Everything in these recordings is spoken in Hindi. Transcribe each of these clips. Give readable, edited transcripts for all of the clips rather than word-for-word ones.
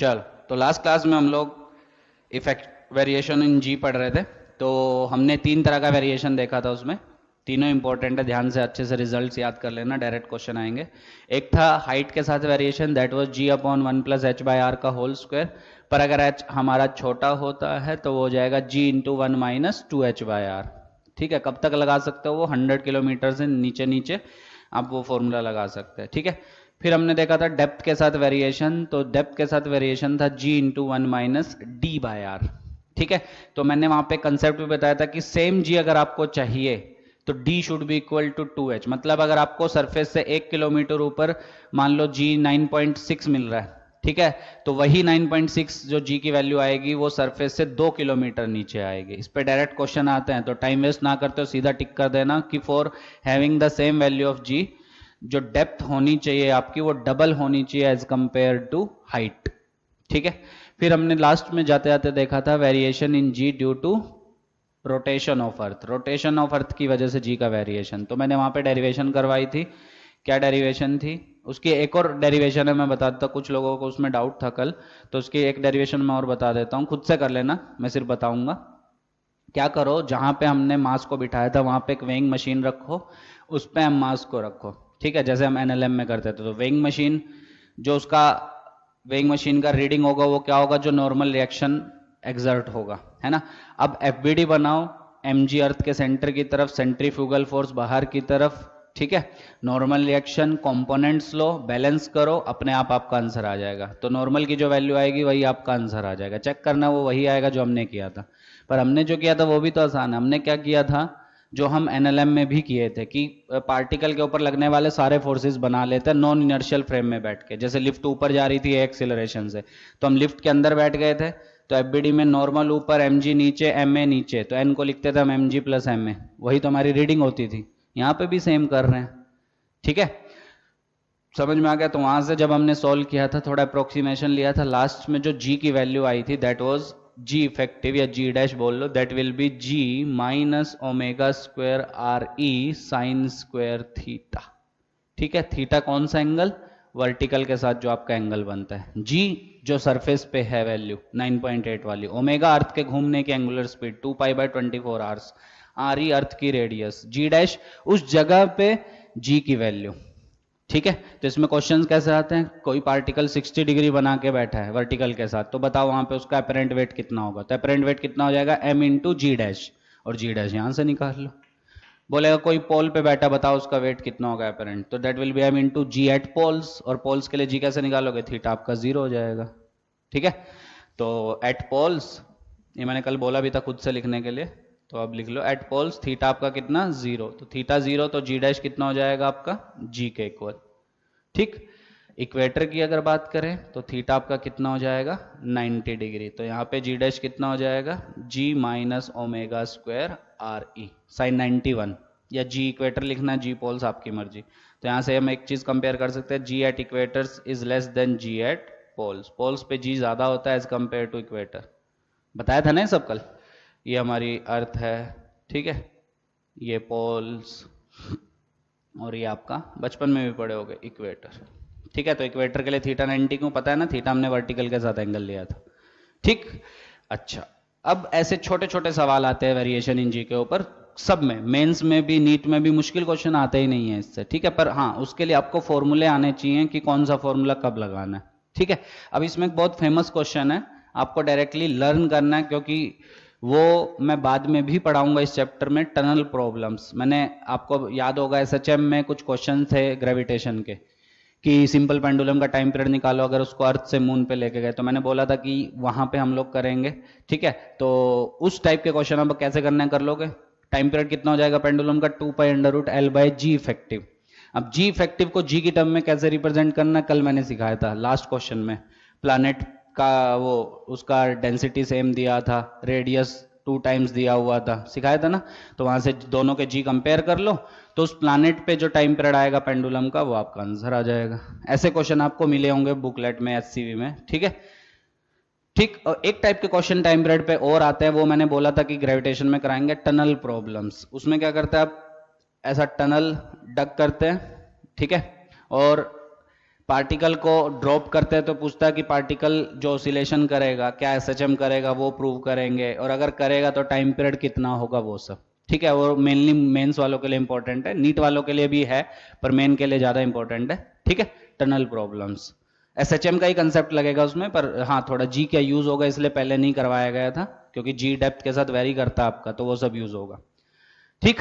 चल, तो लास्ट क्लास में हम लोग इफेक्ट वेरिएशन इन जी पढ़ रहे थे। तो हमने तीन तरह का वेरिएशन देखा था, उसमें तीनों इंपॉर्टेंट है, ध्यान से अच्छे से रिजल्ट्स याद कर लेना, डायरेक्ट क्वेश्चन आएंगे। एक था हाइट के साथ variation, that was g upon 1+h/r का होल स्क्वायर। पर अगर h हमारा छोटा होता है तो वो हो जाएगा g इंटू 1-2h/r। ठीक है, कब तक लगा सकते हो वो 100 किलोमीटर से नीचे नीचे आप वो फॉर्मूला लगा सकते हैं। ठीक है, फिर हमने देखा था डेप्थ के साथ वेरिएशन, तो डेप्थ के साथ वेरिएशन था g इंटू 1-d/r। ठीक है, तो मैंने वहां पे कंसेप्ट भी बताया था कि सेम g अगर आपको चाहिए तो d should be equal to 2h। मतलब अगर आपको सरफेस से 1 किलोमीटर ऊपर मान लो g 9.6 मिल रहा है, ठीक है, तो वही 9.6 जो g की वैल्यू आएगी वो सरफेस से 2 किलोमीटर नीचे आएगी। इस पे डायरेक्ट क्वेश्चन आते हैं, तो टाइम वेस्ट ना करते हो सीधा टिक कर देना कि for having the same value of g, जो डेप्थ होनी चाहिए आपकी वो डबल होनी चाहिए एज कंपेयर टू हाइट। ठीक है, फिर हमने लास्ट में जाते जाते देखा था variation in g due to rotation of earth. Rotation of earth की वजह से जी का वेरिएशन, तो मैंने वहां पे डेरिवेशन करवाई थी। क्या डेरिवेशन थी उसकी? एक और डेरिवेशन है, मैं बता देता, कुछ लोगों को उसमें डाउट था कल, तो उसकी एक डेरिवेशन मैं और बता देता हूँ, खुद से कर लेना, मैं सिर्फ बताऊंगा। क्या करो, जहां पे हमने मास को बिठाया था वहां पे एक वेइंग मशीन रखो, उस पे हम मास को रखो। ठीक है, जैसे हम एनएलएम में करते थे, तो वेइंग मशीन जो उसका वेइंग मशीन का रीडिंग होगा वो क्या होगा, जो नॉर्मल रिएक्शन एक्सर्ट होगा, है ना। अब एफबीडी बनाओ, एमजी अर्थ के सेंटर की तरफ, सेंट्रीफ्यूगल फोर्स बाहर की तरफ। ठीक है, नॉर्मल रिएक्शन, कंपोनेंट्स लो, बैलेंस करो, अपने आप आपका आंसर आ जाएगा। तो नॉर्मल की जो वैल्यू आएगी वही आपका आंसर आ जाएगा, चेक करना वो वही आएगा जो हमने किया था। पर हमने जो किया था वो भी तो आसान है। हमने क्या किया था, जो हम एनएलएम में भी किए थे, कि पार्टिकल के ऊपर लगने वाले सारे फोर्सेस बना लेते हैं नॉन इनर्शियल फ्रेम में बैठ के। जैसे लिफ्ट ऊपर जा रही थी एक्सीलरेशन से, तो हम लिफ्ट के अंदर बैठ गए थे, तो एफबीडी में नॉर्मल ऊपर, एमजी नीचे, एमए नीचे, तो एन को लिखते थे हम एमजी प्लस एमए, वही तो हमारी रीडिंग होती थी। यहाँ पे भी सेम कर रहे हैं। ठीक है, समझ में आ गया? तो वहां से जब हमने सॉल्व किया था, थोड़ा अप्रोक्सीमेशन लिया था, लास्ट में जो जी की वैल्यू आई थी दैट वाज जी इफेक्टिव, या जी डैश बोल लो, that will be g minus omega square are E sine square theta. ठीक है, थीटा कौन सा एंगल? वर्टिकल के साथ जो आपका एंगल बनता है। जी जो सरफेस पे है वैल्यू 9.8 वाली, ओमेगा अर्थ के घूमने की angular speed 2π/24 hours, R E earth की रेडियस, जी डैश उस जगह पे जी की वैल्यू। ठीक है, तो इसमें क्वेश्चंस कैसे आते हैं, कोई पार्टिकल 60 डिग्री बना के बैठा है वर्टिकल के साथ, तो बताओ वहां पे उसका अपरेंट वेट कितना होगा? तो अपरेंट वेट कितना हो जाएगा, m इंटू जी डैश, और जी डैश यहां से निकाल लो। बोलेगा कोई पोल पे बैठा, बताओ उसका वेट कितना होगा अपरेंट, तो that will be m into g at poles, और पोल्स के लिए जी कैसे निकालोगे, थीटा आपका 0 हो जाएगा। ठीक है, तो एट पोल्स, ये मैंने कल बोला भी था खुद से लिखने के लिए, तो अब लिख लो एट पोल्स थीटा आपका कितना, 0, तो थीटा 0, तो जी डैश कितना हो जाएगा आपका, जी के इक्वल। ठीक, इक्वेटर की अगर बात करें तो थीटा आपका कितना हो जाएगा, 90 डिग्री, तो यहाँ पे जी डैश कितना हो जाएगा, g minus omega square are E sine 91, या जी इक्वेटर लिखना, जी पोल्स आपकी मर्जी। तो यहाँ से हम एक चीज कंपेयर कर सकते हैं, g at equators is less than g at poles, poles पे जी ज्यादा होता है एज कंपेयर टू इक्वेटर। बताया था ना ये सब कल। ये हमारी अर्थ है, ठीक है, ये पोल्स, और ये आपका बचपन में भी पढ़े होगे इक्वेटर। ठीक है, तो इक्वेटर के लिए थीटा 90 क्यों पता है ना, थीटा हमने वर्टिकल के साथ एंगल लिया था। ठीक, अच्छा, अब ऐसे छोटे छोटे सवाल आते हैं वेरिएशन इन जी के ऊपर, सब में, मेंस में भी, नीट में भी मुश्किल क्वेश्चन आते ही नहीं है इससे। ठीक है, पर हाँ उसके लिए आपको फॉर्मूले आने चाहिए कि कौन सा फॉर्मूला कब लगाना है। ठीक है, अब इसमें एक बहुत फेमस क्वेश्चन है, आपको डायरेक्टली लर्न करना है, क्योंकि वो मैं बाद में भी पढ़ाऊंगा इस चैप्टर में, टनल प्रॉब्लम्स। मैंने, आपको याद होगा एसएचएम में कुछ क्वेश्चन थे ग्रेविटेशन के, कि सिंपल पेंडुलम का टाइम पीरियड निकालो अगर उसको अर्थ से मून पे लेके गए, तो मैंने बोला था कि वहां पे हम लोग करेंगे। ठीक है, तो उस टाइप के क्वेश्चन अब कैसे करना है, कर लोगे। टाइम पीरियड कितना हो जाएगा पेंडुलम का, 2π√L/g इफेक्टिव। अब जी इफेक्टिव को जी की टर्म में कैसे रिप्रेजेंट करना, कल मैंने सिखाया था लास्ट क्वेश्चन में। प्लानेट का वो, उसका डेंसिटी सेम दिया था, रेडियस 2 टाइम्स दिया हुआ था, सिखाया था ना। तो वहां से दोनों के जी कंपेयर कर लो, तो उस प्लानेट पे जो टाइम पीरियड आएगा पेंडुलम का वो आपका आंसर आ जाएगा। ऐसे क्वेश्चन आपको मिले होंगे बुकलेट में, एचसीवी में। ठीक है, ठीक, और एक टाइप के क्वेश्चन टाइम पीरियड पे और आते हैं, वो मैंने बोला था कि ग्रेविटेशन में कराएंगे, टनल प्रॉब्लम्स। उसमें क्या करते हैं आप, ऐसा टनल डग करते हैं, ठीक है, और पार्टिकल को ड्रॉप करते हैं तो पूछता है कि पार्टिकल जो ऑसिलेशन करेगा क्या एसएचएम करेगा, वो प्रूव करेंगे, और अगर करेगा तो टाइम पीरियड कितना होगा, वो सब। ठीक है, वो मेनली मेंस वालों के लिए इंपॉर्टेंट है, नीट वालों के लिए भी है, पर मेन के लिए ज्यादा इंपॉर्टेंट है। ठीक है, टनल प्रॉब्लम्स, एसएचएम का ही कंसेप्ट लगेगा उसमें, पर हाँ थोड़ा जी का यूज होगा, इसलिए पहले नहीं करवाया गया था, क्योंकि जी डेप्थ के साथ वेरी करता है आपका, तो वो सब यूज होगा। ठीक,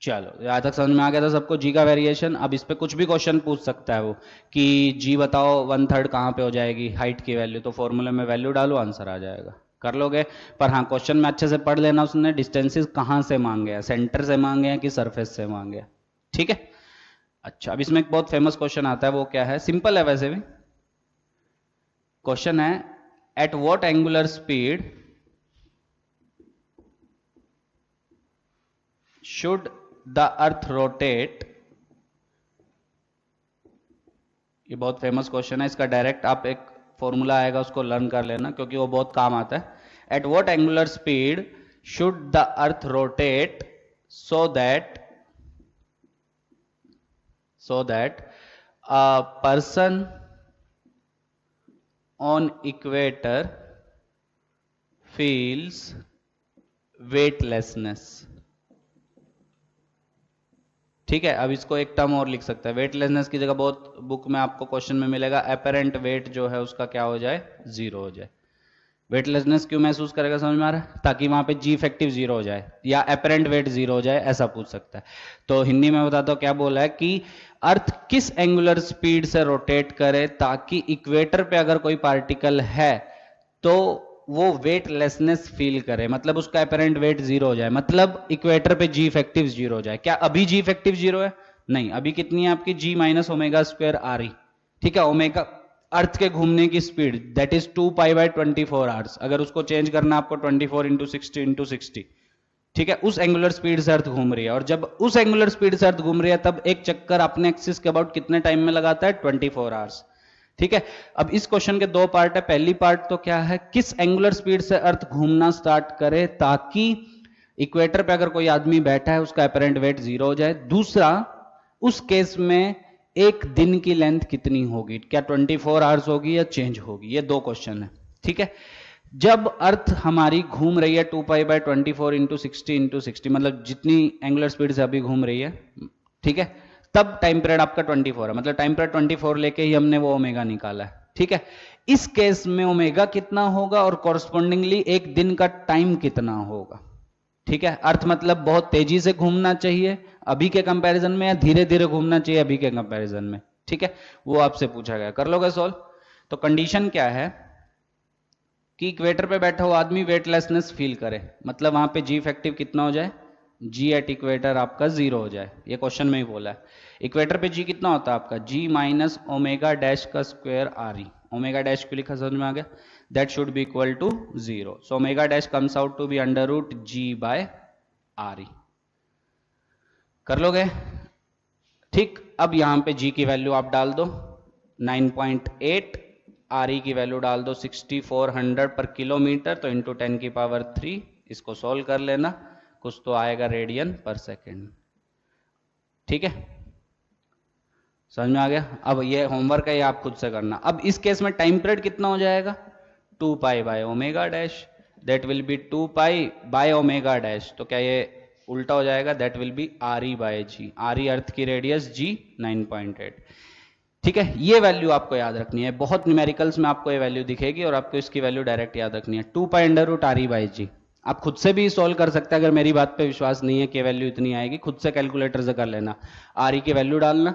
चलो यहां तक समझ में आ गया था सबको जी का वेरिएशन। अब इस पे कुछ भी क्वेश्चन पूछ सकता है वो कि जी बताओ 1/3 कहाँ पे हो जाएगी हाइट की वैल्यू, तो फॉर्मूले में वैल्यू डालो, आंसर आ जाएगा, कर लोगे। पर हाँ क्वेश्चन में अच्छे से पढ़ लेना, उसने डिस्टेंसेस कहाँ से मांगे हैं, सेंटर से मांगे हैं कि सरफेस से मांगे हैं। ठीक है, अच्छा अब इसमें एक बहुत फेमस क्वेश्चन आता है, वो क्या है, सिंपल है वैसे भी। क्वेश्चन है at what angular speed should the earth rotate. ये बहुत फेमस क्वेश्चन है, इसका डायरेक्ट आप एक फॉर्मूला आएगा उसको लर्न कर लेना, क्योंकि वो बहुत काम आता है। At what angular speed should the earth rotate so that a person on equator feels weightlessness। ठीक है, अब इसको एक टर्म और लिख सकता है, वेटलेसनेस की जगह बहुत बुक में आपको क्वेश्चन में मिलेगा अपेरेंट वेट जो है उसका क्या हो जाए, जीरो हो जाए। वेटलेसनेस क्यों महसूस करेगा, समझ में आ रहा है, ताकि वहां पे जी इफेक्टिव जीरो हो जाए या अपेरेंट वेट जीरो हो जाए, ऐसा पूछ सकता है। तो हिंदी में बताता हूं क्या बोला है कि अर्थ किस एंगुलर स्पीड से रोटेट करे ताकि इक्वेटर पे अगर कोई पार्टिकल है तो वो वेटलेसनेस फील करे, मतलब उसका अपेरेंट वेट जीरो हो जाए, मतलब इक्वेटर पे जी इफेक्टिव जीरो हो जाए। क्या अभी जी इफेक्टिव जीरो है? नहीं, अभी कितनी है आपकी, जी माइनस ओमेगा स्क्वायर आ रही। ठीक है, ओमेगा अर्थ के घूमने की स्पीड दैट इज 2π/24 आवर्स, अगर उसको चेंज करना आपको 24 इंटू 60 ठीक है, उस एंगुलर स्पीड से अर्थ घूम रही है, और जब उस एंगुलर स्पीड से अर्थ घूम रही है तब एक चक्कर अपने एक्सिस के अबाउट कितने टाइम में लगाता है, 24 आवर्स। ठीक है, अब इस क्वेश्चन के दो पार्ट है, पहली पार्ट तो क्या है, किस एंगुलर स्पीड से अर्थ घूमना स्टार्ट करे ताकि इक्वेटर पे अगर कोई आदमी बैठा है उसका अपेरेंट वेट जीरो हो जाए। दूसरा, उस केस में एक दिन की लेंथ कितनी होगी, क्या 24 आवर्स होगी या चेंज होगी, ये दो क्वेश्चन है। ठीक है, जब अर्थ हमारी घूम रही है 2π/24 इंटू 60 मतलब जितनी एंगुलर स्पीड से अभी घूम रही है, ठीक है, तब टाइम पीरियड आपका 24 है, मतलब टाइम पीरियड 24 लेके ही हमने वो ओमेगा निकाला है। ठीक है, इस केस में ओमेगा कितना होगा और कॉरस्पॉन्डिंगली एक दिन का टाइम कितना होगा। ठीक है, अर्थ मतलब बहुत तेजी से घूमना चाहिए अभी के कंपैरिजन में या धीरे धीरे घूमना चाहिए अभी के कंपैरिजन में। ठीक है, वो आपसे पूछा गया, कर लोगे सॉल्व। तो कंडीशन क्या है कि इक्वेटर पे बैठा हुआ आदमी वेटलेसनेस फील करे, मतलब वहां पे जी इफेक्टिव कितना हो जाए, जी एट इक्वेटर आपका जीरो हो जाए, ये क्वेश्चन में ही बोला है। इक्वेटर पे जी कितना होता है आपका, जी माइनस ओमेगा डैश का square are e, omega dash क्यों लिखा समझ में आ गया, that should be equal to zero, so omega dash comes out to be under root g by r e, कर लोगे। ठीक, अब यहां पे जी की वैल्यू आप डाल दो 9.8, आर ई की वैल्यू डाल दो 6400 पर किलोमीटर, तो इंटू 10 की पावर 3, इसको सॉल्व कर लेना, कुछ तो आएगा रेडियन पर सेकेंड। ठीक है, समझ में आ गया। अब ये होमवर्क है, ये आप खुद से करना। अब इस केस में टाइम पीरियड कितना हो जाएगा, 2π/ओमेगा डैश, दैट विल बी 2π/ओमेगा डैश, तो क्या ये उल्टा हो जाएगा, that will be R E by g, R E earth की रेडियस जी 9.8। ठीक है, ये वैल्यू आपको याद रखनी है, बहुत न्यूमेरिकल्स में आपको ये वैल्यू दिखेगी और आपको इसकी वैल्यू डायरेक्ट याद रखनी है, 2π/√RE/G। आप खुद से भी सॉल्व कर सकते हैं, अगर मेरी बात पे विश्वास नहीं है कि वैल्यू इतनी आएगी, खुद से कैलकुलेटर से कर लेना, आर ई की वैल्यू डालना,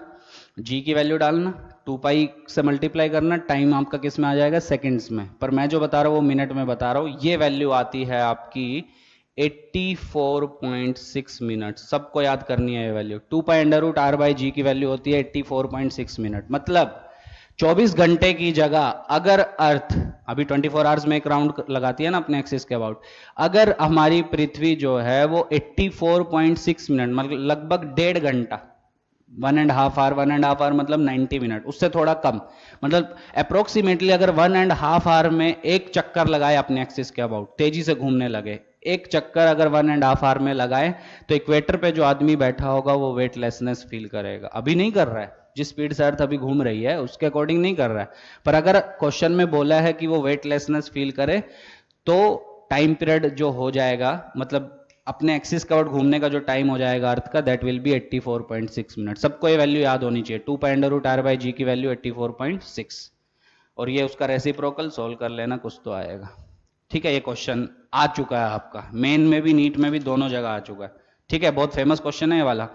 जी की वैल्यू डालना, 2π से मल्टीप्लाई करना, टाइम आपका किस में आ जाएगा, सेकंड्स में, पर मैं जो बता रहा हूँ वो मिनट में बता रहा हूँ। ये वैल्यू आती है आपकी 84.6 मिनट, सबको याद करनी है ये वैल्यू। 2π/√R/G की वैल्यू होती है 84.6 मिनट, मतलब 24 घंटे की जगह अगर अर्थ अभी 24 आवर्स में एक राउंड लगाती है ना अपने एक्सिस के अबाउट, अगर हमारी पृथ्वी जो है वो 84.6 मिनट मतलब लगभग 1.5 घंटा, 1.5 आवर, 1.5 आवर मतलब 90 मिनट, उससे थोड़ा कम, मतलब अप्रोक्सीमेटली अगर 1.5 आवर में एक चक्कर लगाए अपने एक्सिस के अबाउट, तेजी से घूमने लगे, एक चक्कर अगर 1.5 आवर में लगाए, तो इक्वेटर पे जो आदमी बैठा होगा वो वेटलेसनेस फील करेगा। अभी नहीं कर रहा है, जिस स्पीड से अर्थ अभी घूम रही है उसके अकॉर्डिंग नहीं कर रहा है। पर अगर क्वेश्चन में बोला है कि वो वेटलेसनेस फील करे तो टाइम पीरियड जो हो जाएगा, मतलब अपने एक्सिस कवर्ड घूमने का जो टाइम हो जाएगा अर्थ का, दैट विल बी 84.6 मिनट। सबको ये वैल्यू याद होनी चाहिए, 2 की वैल्यू 84.6, और ये उसका रेसिप्रोकल सोल्व कर लेना, कुछ तो आएगा। ठीक है, ये क्वेश्चन आ चुका है आपका, मेन में भी नीट में भी दोनों जगह आ चुका है। ठीक है, बहुत फेमस क्वेश्चन है ये वाला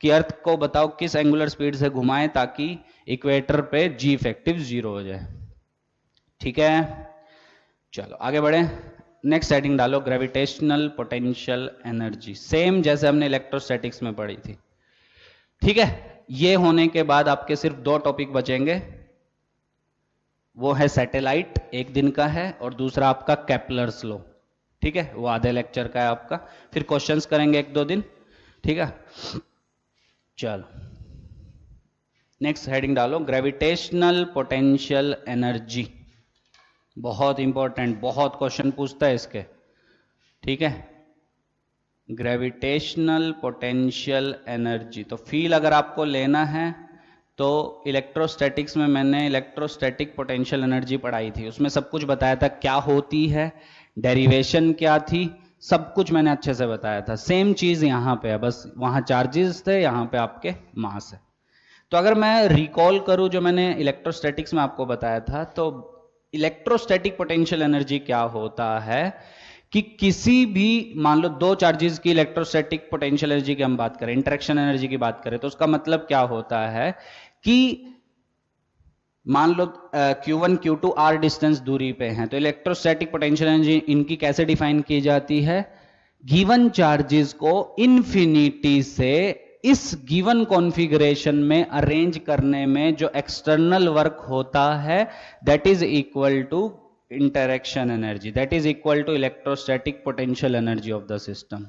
कि अर्थ को बताओ किस एंगुलर स्पीड से घुमाएं ताकि इक्वेटर पे जी इफेक्टिव 0 हो जाए। ठीक है, चलो आगे बढ़े। नेक्स्ट हेडिंग डालो, ग्रेविटेशनल पोटेंशियल एनर्जी, सेम जैसे हमने इलेक्ट्रोस्टैटिक्स में पढ़ी थी। ठीक है, ये होने के बाद आपके सिर्फ 2 टॉपिक बचेंगे, वो है सैटेलाइट, एक दिन का है, और दूसरा आपका केपलर्स लॉ। ठीक है, वो आधे लेक्चर का है आपका, फिर क्वेश्चंस करेंगे 1-2 दिन। ठीक है, चलो नेक्स्ट हेडिंग डालो, ग्रेविटेशनल पोटेंशियल एनर्जी, बहुत इंपॉर्टेंट, बहुत क्वेश्चन पूछता है इसके। ठीक है, ग्रेविटेशनल पोटेंशियल एनर्जी, तो फील अगर आपको लेना है तो इलेक्ट्रोस्टैटिक्स में मैंने इलेक्ट्रोस्टैटिक पोटेंशियल एनर्जी पढ़ाई थी, उसमें सब कुछ बताया था क्या होती है, डेरिवेशन क्या थी, सब कुछ मैंने अच्छे से बताया था। सेम चीज यहां पे है, बस वहां चार्जेस थे, यहां पे आपके मास है। तो अगर मैं रिकॉल करूं जो मैंने इलेक्ट्रोस्टैटिक्स में आपको बताया था, तो इलेक्ट्रोस्टैटिक पोटेंशियल एनर्जी क्या होता है कि किसी भी, मान लो 2 चार्जेस की इलेक्ट्रोस्टैटिक पोटेंशियल एनर्जी की हम बात करें, इंटरेक्शन एनर्जी की बात करें, तो उसका मतलब क्या होता है कि मान लो Q1 Q2 r डिस्टेंस दूरी पे हैं, तो इलेक्ट्रोस्टैटिक पोटेंशियल एनर्जी इनकी कैसे डिफाइन की जाती है, गिवन चार्जेस को इन्फिनिटी से इस गिवन कॉन्फ़िगरेशन में अरेंज करने में जो एक्सटर्नल वर्क होता है, that is equal to interaction energy, that is equal to electrostatic potential energy of the system.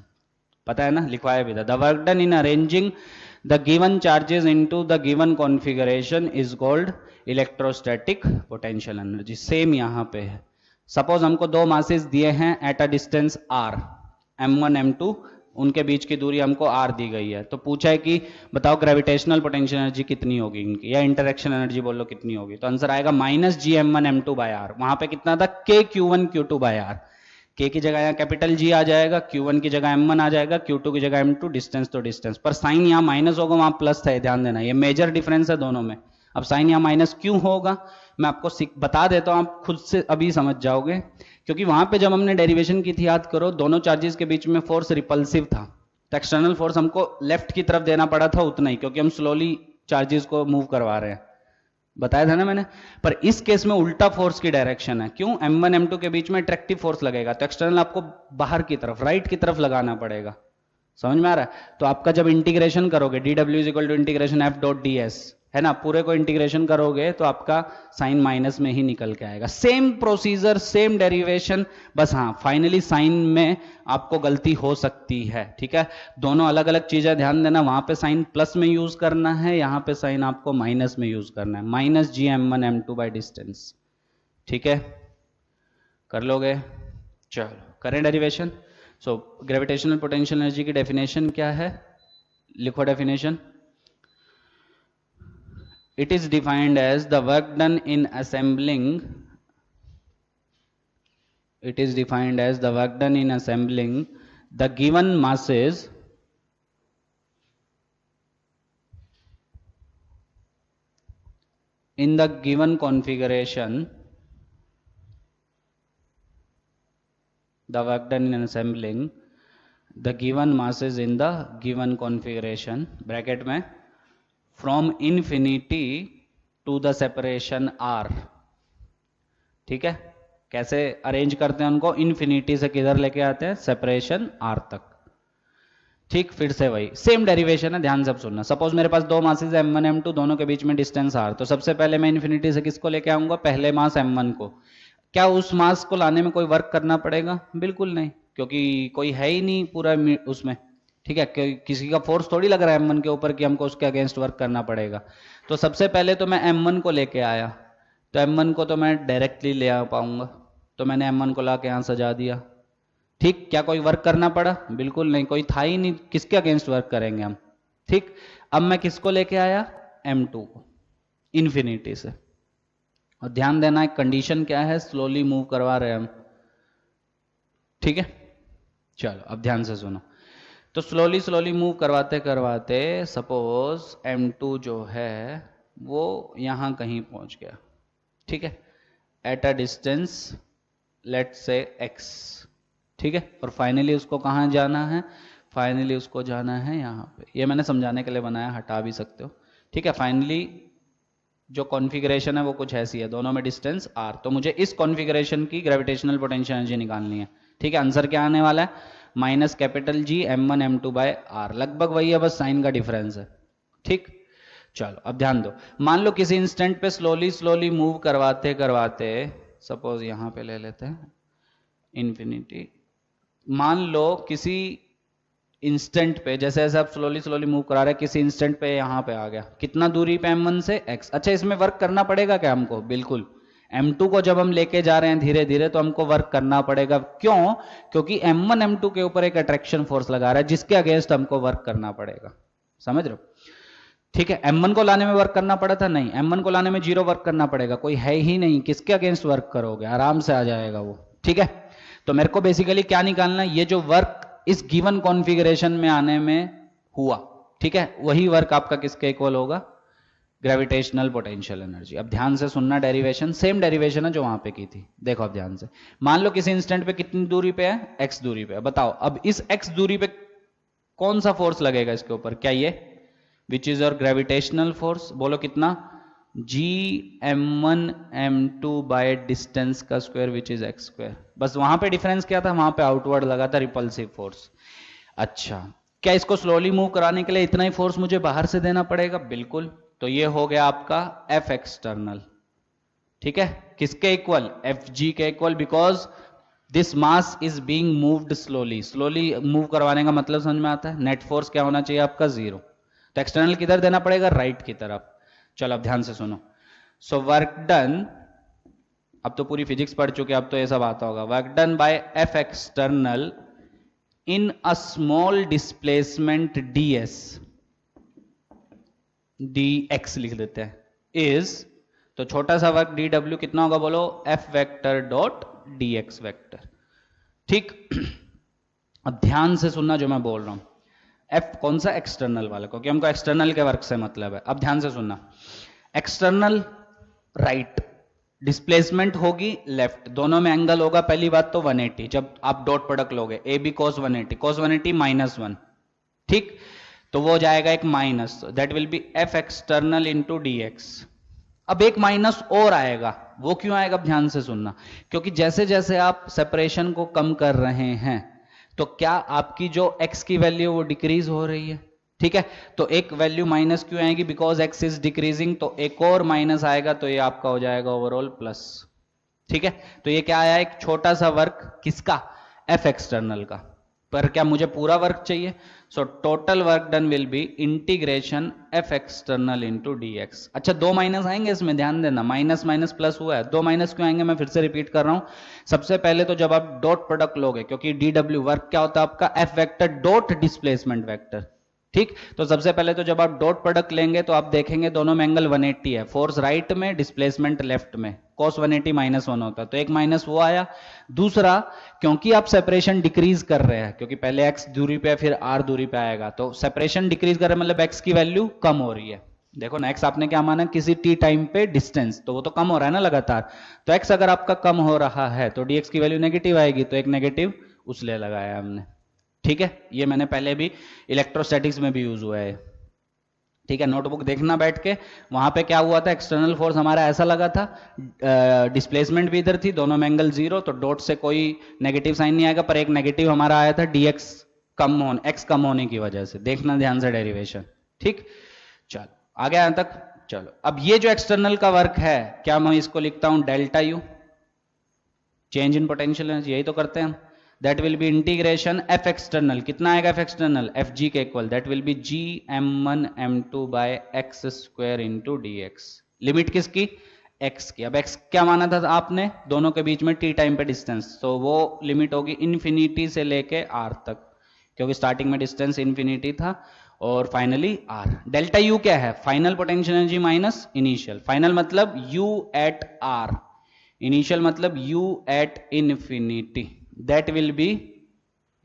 पता है ना, लिखवाया भी था, the work done in arranging the given charges into the given configuration is called electrostatic potential energy. Same यहां पे है, सपोज हमको 2 मासेस दिए हैं eight a distance r, m1 m2, उनके बीच की दूरी हमको r दी गई है, तो पूछा है कि बताओ ग्रेविटेशनल पोटेंशियल एनर्जी कितनी होगी इनकी, या इंटरेक्शन एनर्जी बोल लो कितनी होगी, तो आंसर आएगा -gm1m2/r। वहां पे कितना था, k q1 q2/r, k की जगह यहाँ कैपिटल G आ जाएगा, Q1 की जगह M1 आ जाएगा, Q2 की जगह M2, डिस्टेंस तो डिस्टेंस, पर साइन यहाँ माइनस होगा, वहां प्लस था, ध्यान देना, ये मेजर डिफरेंस है दोनों में। अब साइन यहाँ माइनस क्यों होगा, मैं आपको बता देता हूं, आप खुद से अभी समझ जाओगे, क्योंकि वहां पे जब हमने डेरिवेशन की थी, याद करो, दोनों चार्जेस के बीच में फोर्स रिपल्सिव था, तो एक्सटर्नल फोर्स हमको लेफ्ट की तरफ देना पड़ा था उतना ही, क्योंकि हम स्लोली चार्जेस को मूव करवा रहे हैं, बताया था ना मैंने। पर इस केस में उल्टा फोर्स की डायरेक्शन है, क्यों, M1 M2 के बीच में अट्रैक्टिव फोर्स लगेगा, तो एक्सटर्नल आपको बाहर की तरफ, राइट की तरफ लगाना पड़ेगा। समझ में आ रहा है, तो आपका जब इंटीग्रेशन करोगे, dw equal to integration f dot ds है ना, पूरे को इंटीग्रेशन करोगे तो आपका साइन माइनस में ही निकल के आएगा। सेम प्रोसीजर, सेम डेरिवेशन, बस हाँ फाइनली साइन में आपको गलती हो सकती है। ठीक है, दोनों अलग अलग चीजें, ध्यान देना, वहां पे साइन प्लस में यूज करना है, यहां पे साइन आपको माइनस में यूज करना है, -gm1 m2 बाई डिस्टेंस। ठीक है, कर लोगे, चलो करें derivation. So gravitational potential energy की डेफिनेशन क्या है, लिखो definition, it is defined as the work done in assembling, it is defined as the work done in assembling the given masses in the given configuration, the work done in assembling the given masses in the given configuration, bracket में, from infinity to the separation r। ठीक है, कैसे अरेंज करते हैं उनको, इन्फिनिटी से किधर लेके आते हैं, सेपरेशन r तक। ठीक, फिर से वही सेम डेरिवेशन है, ध्यान से सुनना। सपोज मेरे पास 2 मासेस है M1 M2, दोनों के बीच में डिस्टेंस r, तो सबसे पहले मैं इन्फिनिटी से किसको लेके आऊंगा, पहले मास M1 को। क्या उस मास को लाने में कोई वर्क करना पड़ेगा, बिल्कुल नहीं, क्योंकि कोई है ही नहीं पूरा उसमें। ठीक है, किसी का फोर्स थोड़ी लग रहा है M1 के ऊपर कि हमको उसके अगेंस्ट वर्क करना पड़ेगा। तो सबसे पहले तो मैं M1 को लेके आया, तो M1 को तो मैं डायरेक्टली ले आ पाऊंगा, तो मैंने M1 को ला के यहां सजा दिया। ठीक, क्या कोई वर्क करना पड़ा, बिल्कुल नहीं, कोई था ही नहीं, किसके अगेंस्ट वर्क करेंगे हम। ठीक, अब मैं किसको लेके आया, m2 को इन्फिनिटी से। और ध्यान देना एक कंडीशन क्या है, स्लोली मूव करवा रहे हैं हम, ठीक है। चलो अब ध्यान से सुनो। तो स्लोली स्लोली मूव करवाते करवाते सपोज m2 जो है वो यहां कहीं पहुंच गया, ठीक है, एट अ डिस्टेंस लेट से x, ठीक है। और फाइनली उसको कहां जाना है, फाइनली उसको जाना है यहां पे। ये मैंने समझाने के लिए बनाया, हटा भी सकते हो, ठीक है। फाइनली जो कॉन्फ़िगरेशन है वो कुछ ऐसी है, दोनों में डिस्टेंस r। तो मुझे इस कॉन्फ़िगरेशन की ग्रेविटेशनल पोटेंशियल एनर्जी निकालनी है, ठीक है। आंसर क्या आने वाला है, minus capital G m1 m2 by r। लगभग वही है, बस साइन का डिफरेंस है, ठीक। चलो अब ध्यान दो, मान लो किसी इंस्टेंट पे स्लोली स्लोली मूव करवाते करवाते, सपोज यहां पे ले लेते हैं इन्फिनिटी, मान लो किसी इंस्टेंट पे जैसे जैसे आप स्लोली स्लोली मूव करा रहे हैं, किसी इंस्टेंट पे यहां पे आ गया, कितना दूरी पे m1 से x। अच्छा इसमें वर्क करना पड़ेगा क्या हमको, बिल्कुल। m2 को जब हम लेके जा रहे हैं धीरे धीरे तो हमको वर्क करना पड़ेगा, क्यों, क्योंकि m1 m2 के ऊपर एक अट्रैक्शन फोर्स लगा रहा है जिसके अगेंस्ट हमको वर्क करना पड़ेगा, समझ रहे हो, ठीक है। m1 को लाने में वर्क करना पड़ा था, नहीं, m1 को लाने में 0 वर्क करना पड़ेगा, कोई है ही नहीं, किसके अगेंस्ट वर्क करोगे, आराम से आ जाएगा वो, ठीक है। तो मेरे को बेसिकली क्या निकालना है, ये जो वर्क इस गिवन कॉन्फ़िगरेशन में आने में हुआ, ठीक है, वही वर्क आपका किसके इक्वल होगा, ग्रेविटेशनल पोटेंशियल एनर्जी। अब ध्यान से सुनना, डेरिवेशन सेम डेरिवेशन है जो वहां पे की थी, देखो अब ध्यान से। मान लो किसी इंस्टेंट पे कितनी दूरी पे है, x दूरी पे है, बताओ अब इस x दूरी पे कौन सा फोर्स लगेगा इसके ऊपर, क्या ये which is your gravitational force, बोलो कितना, G m1 m2 by distance का square which is x square. बस वहां पे डिफरेंस क्या था, वहां पे आउटवर्ड लगा था रिपल्सिव फोर्स। अच्छा क्या इसको स्लोली मूव कराने के लिए इतना ही फोर्स मुझे बाहर से देना पड़ेगा, बिल्कुल। तो ये हो गया आपका F एक्सटर्नल, ठीक है, किसके इक्वल, Fg के equal, because this mass is being moved slowly. Slowly move करवाने का मतलब समझ में आता है, नेट फोर्स क्या होना चाहिए आपका, 0। तो एक्सटर्नल किधर देना पड़ेगा, राइट की तरफ। चलो अब ध्यान से सुनो, सो वर्क डन, अब तो पूरी फिजिक्स पढ़ चुके, अब तो ये सब आता होगा। Work done bye F external in a small displacement ds, dx लिख देते हैं, इज, तो छोटा सा वर्क dw कितना होगा, बोलो f vector dot dx vector, ठीक। अब ध्यान से सुनना जो मैं बोल रहा हूं, F कौन सा, एक्सटर्नल वाला, क्योंकि हमको एक्सटर्नल के वर्क से मतलब है। अब ध्यान से सुनना, एक्सटर्नल राइट, डिस्प्लेसमेंट होगी लेफ्ट, दोनों में एंगल होगा, पहली बात तो 180, जब आप डॉट प्रोडक्ट लोगे ए बी cos 180, cos 180 -1, ठीक। तो वो जाएगा एक minus, that will B F external into dx। अब एक माइनस और आएगा, वो क्यों आएगा, ध्यान से सुनना, क्योंकि जैसे जैसे आप सेपरेशन को कम कर रहे हैं तो क्या आपकी जो x की वैल्यू वो डिक्रीज हो रही है, ठीक है। तो एक वैल्यू माइनस क्यों आएगी, बिकॉज x इज डिक्रीजिंग, तो एक और माइनस आएगा, तो ये आपका हो जाएगा ओवरऑल प्लस, ठीक है। तो ये क्या आया, एक छोटा सा वर्क किसका, F एक्सटर्नल का। पर क्या मुझे पूरा वर्क चाहिए, so total work done will be integration F external into dx। अच्छा दो माइनस आएंगे इसमें, ध्यान देना, माइनस माइनस प्लस हुआ है, दो माइनस क्यों आएंगे, मैं फिर से रिपीट कर रहा हूं। सबसे पहले तो जब आप डॉट प्रोडक्ट लोगे, क्योंकि dw वर्क क्या होता है आपका, F vector dot displacement vector, ठीक। तो सबसे पहले तो जब आप डॉट प्रोडक्ट लेंगे तो आप देखेंगे दोनों में एंगल 180 है, फोर्स राइट में, डिस्प्लेसमेंट लेफ्ट में, cos 180 -1 होता है, तो एक माइनस वो आया। दूसरा, क्योंकि आप सेपरेशन डिक्रीज कर रहे हैं, क्योंकि पहले x दूरी पे फिर r दूरी पे आएगा, तो सेपरेशन डिक्रीज कर रहे हैं, मतलब x की वैल्यू कम हो रही है। देखो ना, x आपने क्या माना, किसी t टाइम पे डिस्टेंस, तो वो तो कम हो रहा है ना लगातार। तो x अगर आपका कम हो रहा है तो dx की वैल्यू नेगेटिव आएगी, तो एक नेगेटिव उसले लगाया हमने, ठीक है। ये मैंने पहले भी इलेक्ट्रोस्टैटिक्स में भी यूज हुआ है, ठीक है। नोटबुक देखना बैठ के, वहां पे क्या हुआ था, एक्सटर्नल फोर्स हमारा ऐसा लगा था, डिस्प्लेसमेंट भी इधर थी, दोनों में एंगल 0, तो डॉट से कोई नेगेटिव साइन नहीं आएगा, पर एक नेगेटिव हमारा आया था dx कम होने, x कम होने की वजह से, देखना ध्यान से डेरिवेशन, ठीक। चलो आ गया यहां तक। चलो अब ये जो एक्सटर्नल का वर्क है, क्या मैं इसको लिखता हूं delta you, change in potential energy, यही तो करते हैं हम। That will be integration F external, कितना आएगा F एक्सटर्नल, Fg के equal, that will be G m1 m2 by x square into dx। Limit किसकी, x की। अब x क्या माना था आपने, दोनों के बीच में t टाइम पे डिस्टेंस, तो वो लिमिट होगी इन्फिनिटी से लेके r तक, क्योंकि स्टार्टिंग में डिस्टेंस इन्फिनिटी था और फाइनली आर। डेल्टा यू क्या है? Final potential energy minus initial. Final मतलब यू एट आर, इनिशियल मतलब you at infinity. That will B,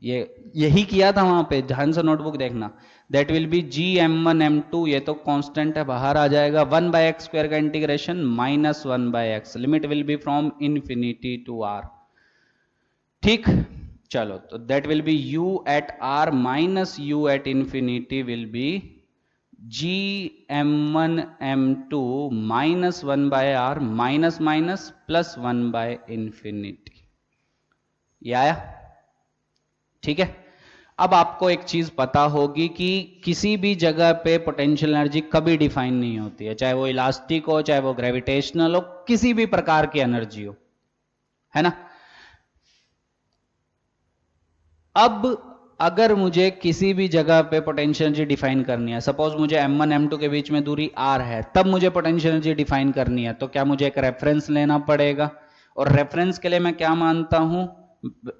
ये यही किया था वहां पे, ध्यान से नोटबुक देखना। That will be g m1 m2, ये तो कांस्टेंट है बाहर आ जाएगा, 1/x² का integration minus 1/x, limit will be from infinity to R. ठीक, चलो तो that will be u at r minus u at infinity will be g m1 m2 minus 1/r minus minus plus 1/इन्फिनिटी। ये आया? ठीक है। अब आपको एक चीज पता होगी कि किसी भी जगह पे पोटेंशियल एनर्जी कभी डिफाइन नहीं होती है, चाहे वो इलास्टिक हो, चाहे वो ग्रेविटेशनल हो, किसी भी प्रकार की एनर्जी हो, है ना। अब अगर मुझे किसी भी जगह पे पोटेंशियल एनर्जी डिफाइन करनी है, सपोज मुझे m1 m2 के बीच में दूरी r है, तब मुझे पोटेंशियल एनर्जी डिफाइन करनी है, तो क्या मुझे एक रेफरेंस लेना पड़ेगा? और रेफरेंस के लिए मैं क्या मानता हूं,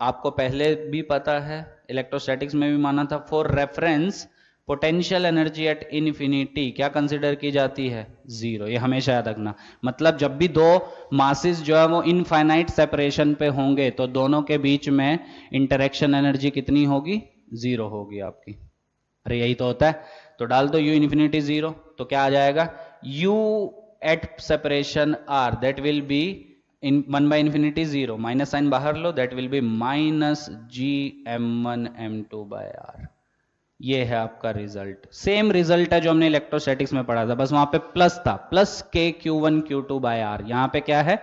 आपको पहले भी पता है, इलेक्ट्रोस्टैटिक्स में भी माना था, for reference potential energy at infinity क्या कंसीडर की जाती है? जीरो। ये हमेशा याद रखना। मतलब जब भी दो मासेस जो है वो इनफाइनाइट सेपरेशन पे होंगे, तो दोनों के बीच में इंटरेक्शन एनर्जी कितनी होगी? जीरो होगी आपकी। अरे यही तो होता है। तो डाल दो u इन्फिनिटी जीरो, तो क्या आ जाएगा? u at separation r that will be in 1/इन्फिनिटी जीरो, माइनस साइन बाहर लो, that will be minus ji m1 m2/r। ये है आपका रिजल्ट। सेम रिजल्ट है जो हमने इलेक्ट्रोस्टैटिक्स में पढ़ा था, बस वहां पे प्लस था, प्लस k q1 q2/r। यहां पे क्या है?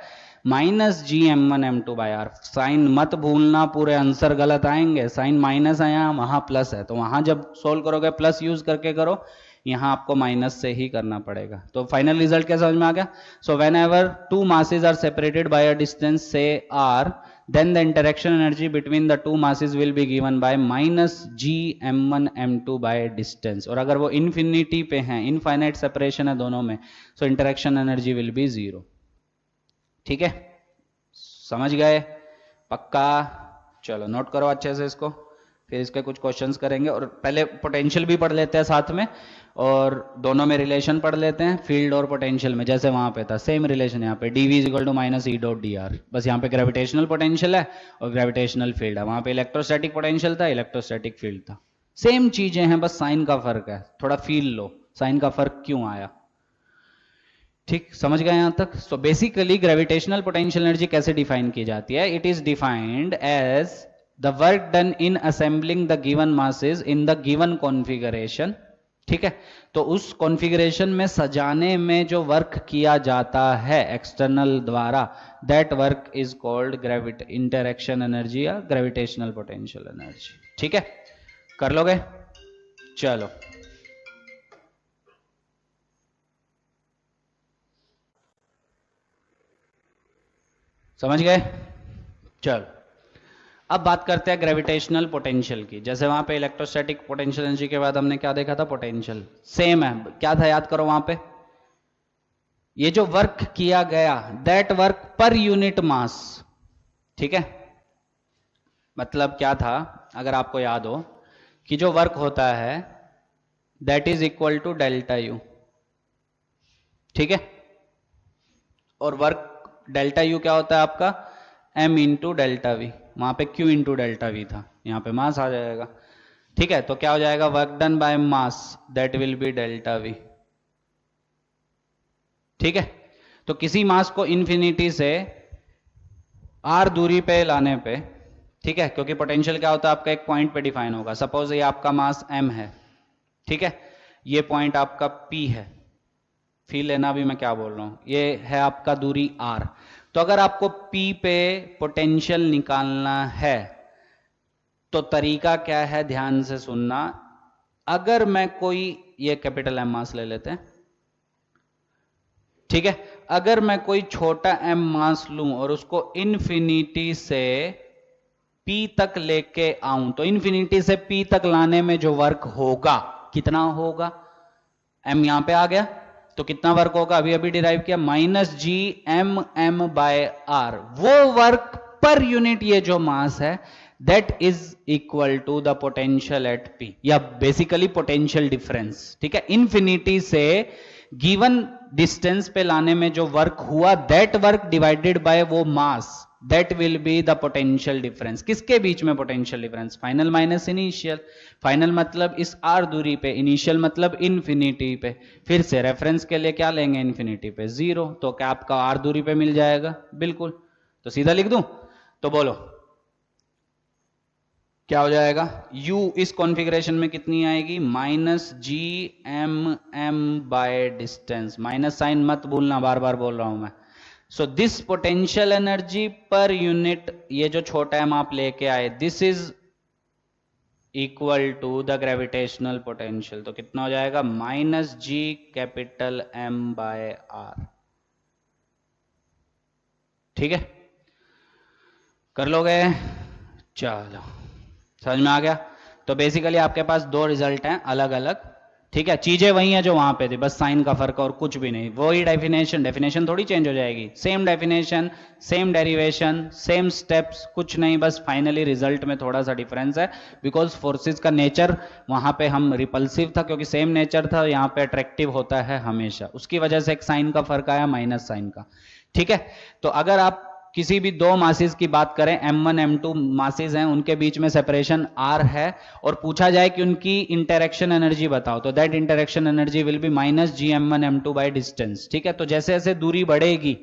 माइनस जी m1 m2/r। साइन मत भूलना, पूरे आंसर गलत आएंगे। साइन माइनस आया, वहां प्लस है, तो वहां जब सोल्व करोगे प्लस यूज करके करो, यहां आपको माइनस से ही करना पड़ेगा। तो फाइनल रिजल्ट क्या समझ में आ गया? So whenever two masses are separated by a distance से r, then the interaction energy between the two masses will be given by minus g m1 m2 by distance। और अगर वो infinity पे हैं, infinite separation है दोनों में, so interaction energy will be zero। ठीक है, समझ गए? पक्का? चलो नोट करो अच्छे से इसको, फिर इसके कुछ क्वेश्चंस करेंगे। और पहले पोटेंशियल भी पढ़ लेते हैं साथ में, और दोनों में रिलेशन पढ़ लेते हैं, फील्ड और पोटेंशियल में। जैसे वहां पे था सेम रिलेशन, यहाँ पे dv is equal to minus E dot D r. बस यहाँ पे ग्रेविटेशनल पोटेंशियल है और ग्रेविटेशनल फील्ड है, वहां पे इलेक्ट्रोस्टैटिक पोटेंशियल था, इलेक्ट्रोस्टैटिक फील्ड था। सेम चीजें हैं, बस साइन का फर्क है। थोड़ा फील लो साइन का फर्क क्यों आया। ठीक, समझ गए यहां तक? So basically gravitational potential energy कैसे डिफाइन की जाती है? It is defined as the work done in assembling the given masses in the given configuration. ठीक है, तो उस कॉन्फ़िगरेशन में सजाने में जो वर्क किया जाता है एक्सटर्नल द्वारा, that work is called gravity interaction energy या ग्रेविटेशनल पोटेंशियल एनर्जी। ठीक है, कर लोगे? चलो समझ गए? चलो अब बात करते हैं ग्रेविटेशनल पोटेंशियल की। जैसे वहां पे इलेक्ट्रोस्टैटिक पोटेंशियल एनर्जी के बाद हमने क्या देखा था? पोटेंशियल। सेम है, क्या था याद करो वहां पे? ये जो वर्क किया गया, दैट वर्क पर यूनिट मास। ठीक है, मतलब क्या था, अगर आपको याद हो कि जो वर्क होता है that is equal to delta u. ठीक है, और वर्क डेल्टा यू क्या होता है आपका? m into delta we. वहां पे q इंटू डेल्टा वी था, यहां पे मास आ जाएगा। ठीक है, तो क्या हो जाएगा? Work done by mass that will B delta we. ठीक है, तो किसी मास को इन्फिनिटी से r दूरी पे लाने पे, ठीक है, क्योंकि पोटेंशियल क्या होता है आपका? एक पॉइंट पे डिफाइन होगा। सपोज ये आपका मास m है, ठीक है, ये पॉइंट आपका p है। फील लेना भी मैं क्या बोल रहा हूं, ये है आपका दूरी r। तो अगर आपको p पे पोटेंशियल निकालना है तो तरीका क्या है, ध्यान से सुनना। अगर मैं कोई, ये कैपिटल M मास ले लेते हैं, ठीक है, अगर मैं कोई छोटा m मास लूं और उसको इन्फिनिटी से p तक लेके आऊं, तो इन्फिनिटी से p तक लाने में जो वर्क होगा कितना होगा? m यहां पे आ गया, तो कितना वर्क होगा? अभी अभी डिराइव किया, minus ji m m by r. वो वर्क पर यूनिट ये जो मास है that is equal to the potential at p, या बेसिकली पोटेंशियल डिफरेंस, ठीक है। इन्फिनिटी से गिवन डिस्टेंस पे लाने में जो वर्क हुआ, दैट वर्क डिवाइडेड बाय वो मास, that will be the potential difference. किसके बीच में potential difference? Final minus initial. Final मतलब इस आर दूरी पे, इनिशियल मतलब इन्फिनिटी पे। फिर से रेफरेंस के लिए क्या लेंगे? इन्फिनिटी पे 0, तो क्या आपका आर दूरी पे मिल जाएगा? बिल्कुल। तो सीधा लिख दूं? तो बोलो क्या हो जाएगा? u इस कॉन्फ़िगरेशन में कितनी आएगी? Minus ji m m by distance. Minus sign मत भूलना, बार बार बोल रहा हूं मैं। So this potential energy per unit, ये जो छोटा एम आप लेके आए, this is equal to the gravitational potential. तो कितना हो जाएगा? Minus ji capital M by r. ठीक है, कर लोगे? चलो, समझ में आ गया? तो बेसिकली आपके पास दो रिजल्ट हैं अलग अलग, ठीक है। चीजें वही हैं जो वहां पे थी, बस साइन का फर्क और कुछ भी नहीं। वही डेफिनेशन, डेफिनेशन थोड़ी चेंज हो जाएगी, same definition, same derivation, same steps, कुछ नहीं, बस फाइनली रिजल्ट में थोड़ा सा डिफरेंस है। बिकॉज फोर्सेस का नेचर वहां पे हम रिपल्सिव था, क्योंकि सेम नेचर था, यहाँ पे अट्रैक्टिव होता है हमेशा, उसकी वजह से एक साइन का फर्क आया, माइनस साइन का। ठीक है, तो अगर आप किसी भी दो मासेस की बात करें, m1 m2 मासेस हैं, उनके बीच में सेपरेशन r है, और पूछा जाए कि उनकी इंटरेक्शन एनर्जी बताओ, तो that interaction energy will be minus ji m1 m2 by distance. ठीक है, तो जैसे जैसे दूरी बढ़ेगी,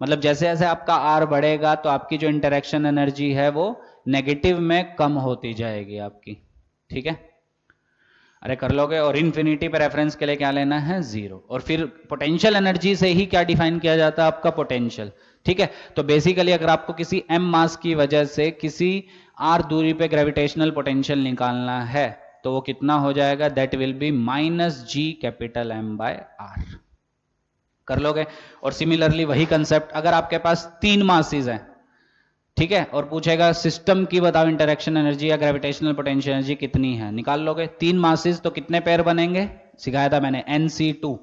मतलब जैसे जैसे आपका r बढ़ेगा, तो आपकी जो इंटरेक्शन एनर्जी है वो नेगेटिव में कम होती जाएगी आपकी। ठीक है, अरे कर लोगे? और इन्फिनिटी पे रेफरेंस के लिए क्या लेना है? 0। और फिर पोटेंशियल एनर्जी से ही क्या डिफाइन किया जाता है? आपका पोटेंशियल। ठीक है, तो बेसिकली अगर आपको किसी m मास की वजह से किसी r दूरी पे ग्रेविटेशनल पोटेंशियल निकालना है, तो वो कितना हो जाएगा? That will be minus ji capital M by r. कर लोगे? और सिमिलरली वही कंसेप्ट, अगर आपके पास 3 मासेस हैं, ठीक है, और पूछेगा सिस्टम की बताओ इंटरेक्शन एनर्जी या ग्रेविटेशनल पोटेंशियल एनर्जी कितनी है, निकाल लोगे? 3 मासेस तो कितने पेयर बनेंगे? सिखाया था मैंने, Nc2,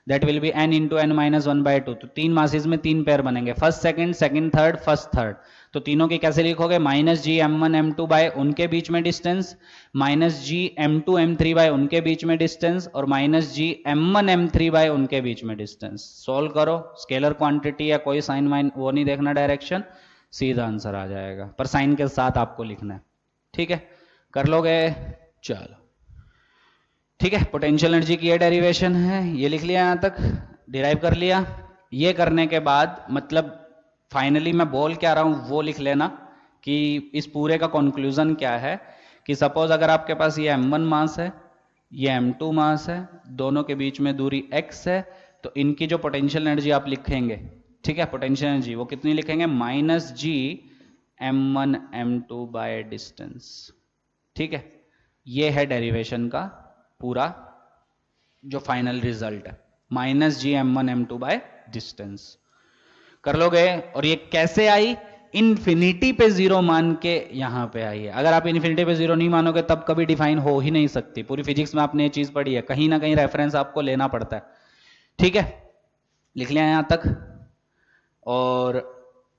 that will be n into n minus 1/2। तो 3 मासेस में 3 पेयर बनेंगे, first second, second third, first third. तो तीनों की कैसे लिखोगे? माइनस जी m1 m2 बाय उनके बीच में डिस्टेंस, माइनस जी m2 m3 बाय उनके बीच में डिस्टेंस, और माइनस जी m1 m3 बाय उनके बीच में डिस्टेंस। सोल्व करो, स्केलर क्वांटिटी या कोई साइन वाइन वो नहीं देखना, डायरेक्शन, सीधा आंसर आ जाएगा, पर साइन के साथ आपको लिखना है। ठीक है, कर लोगे? चलो, ठीक है, पोटेंशियल एनर्जी की ये डेरिवेशन है, ये लिख लिया, यहां तक डिराइव कर लिया। ये करने के बाद मतलब फाइनली मैं बोल क्या रहा हूं वो लिख लेना, कि इस पूरे का कंक्लूजन क्या है, कि सपोज अगर आपके पास ये m1 मास है, ये m2 मास है, दोनों के बीच में दूरी x है, तो इनकी जो पोटेंशियल एनर्जी आप लिखेंगे, ठीक है, पोटेंशियल एनर्जी वो कितनी लिखेंगे? Minus ji m1 m2 by distance. ठीक है, ये है डेरिवेशन का पूरा जो फाइनल रिजल्ट है, minus ji m1 m2 by distance. कर लोगे? और ये कैसे आई? इन्फिनिटी पे 0 मान के यहां पे आई है। अगर आप इन्फिनिटी पे 0 नहीं मानोगे तब कभी डिफाइन हो ही नहीं सकती। पूरी फिजिक्स में आपने ये चीज पढ़ी है, कहीं ना कहीं रेफरेंस आपको लेना पड़ता है। ठीक है, लिख लिया यहां तक? और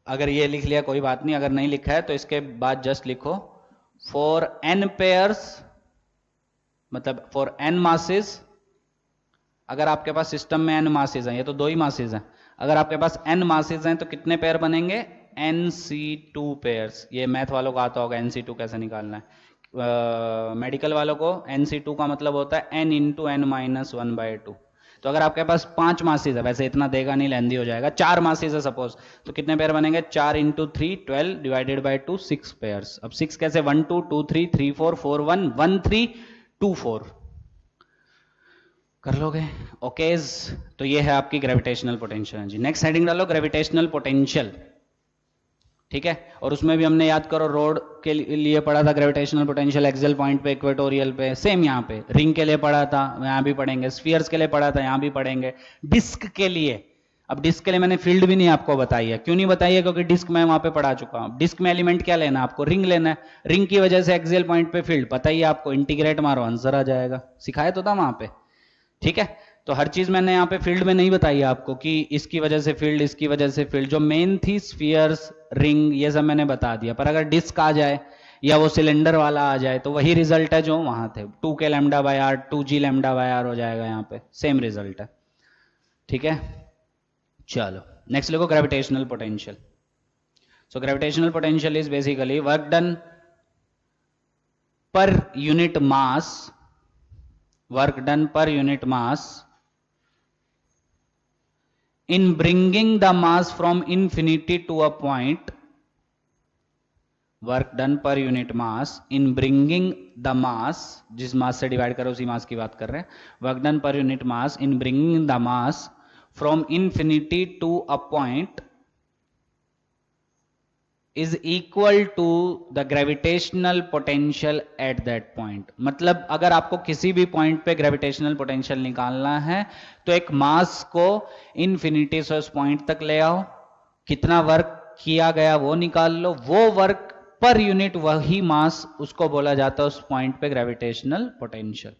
अगर ये लिख लिया कोई बात नहीं, अगर नहीं लिखा है तो इसके बाद जस्ट लिखो फॉर n पेयर्स, मतलब फॉर n मासेस। अगर आपके पास सिस्टम में n मासेस हैं, ये तो 2 ही मासेस हैं, अगर आपके पास n मासेस हैं तो कितने पेयर बनेंगे? Nc2 pairs. ये मैथ वालों को आता होगा Nc2 कैसे निकालना है। मेडिकल वालों को Nc2 का मतलब होता है n इंटू एन माइनस 1/2। तो अगर आपके पास 5 मासेस है, वैसे इतना देगा नहीं, लेंदी हो जाएगा, 4 मासेस है सपोज, तो कितने पेयर बनेंगे? 4 इंटू 3 12 डिवाइडेड बाई 2 6 पेयर्स। अब 6 कैसे? 1 2 2 3 3 4 4 1 1 3 2 4। कर लोगे? ओकेज, तो ये है आपकी gravitational potential energy. Next heading डालो, ग्रेविटेशनल पोटेंशियल। ठीक है, और उसमें भी हमने याद करो रोड के लिए पढ़ा था ग्रेविटेशनल पोटेंशियल एक्सियल पॉइंट पे, इक्वेटोरियल पे, सेम यहाँ पे रिंग के लिए पढ़ा था, यहाँ भी पढ़ेंगे, स्फीयर्स के लिए पढ़ा था, यहाँ भी पढ़ेंगे, डिस्क के लिए। अब डिस्क के लिए मैंने फील्ड भी नहीं आपको बताई है, क्यों नहीं बताई है? क्योंकि डिस्क मैं वहां पे पढ़ा चुका हूं। डिस्क में एलिमेंट क्या लेना है आपको? रिंग लेना है, रिंग की वजह से एक्सियल पॉइंट पे फील्ड पता ही है आपको, इंटीग्रेट मारो आंसर आ जाएगा, सिखाया तो था वहां पे। ठीक है, तो हर चीज मैंने यहाँ पे फील्ड में नहीं बताई आपको कि इसकी वजह से फील्ड, इसकी वजह से फील्ड, जो मेन थी स्फीयर्स, रिंग, ये सब मैंने बता दिया। पर अगर डिस्क आ जाए या वो सिलेंडर वाला आ जाए तो वही रिजल्ट है जो वहां थे, 2k lambda by r 2g lambda by r हो जाएगा, यहाँ पे सेम रिजल्ट है। ठीक है, चलो नेक्स्ट लिखो gravitational potential. So gravitational potential is basically work done per unit mass, work done per unit mass in bringing the mass from infinity to a point, work done per unit mass in bringing the मास, जिस मास से डिवाइड करो उसी मास की बात कर रहे हैं, work done per unit mass in bringing the mass from infinity to a point is equal to the gravitational potential at that point. मतलब अगर आपको किसी भी पॉइंट पे ग्रेविटेशनल पोटेंशियल निकालना है तो एक मास को इंफिनिटी से उस पॉइंट तक ले आओ, कितना वर्क किया गया वो निकाल लो, वो वर्क पर यूनिट वही मास, उसको बोला जाता है उस पॉइंट पे ग्रेविटेशनल पोटेंशियल।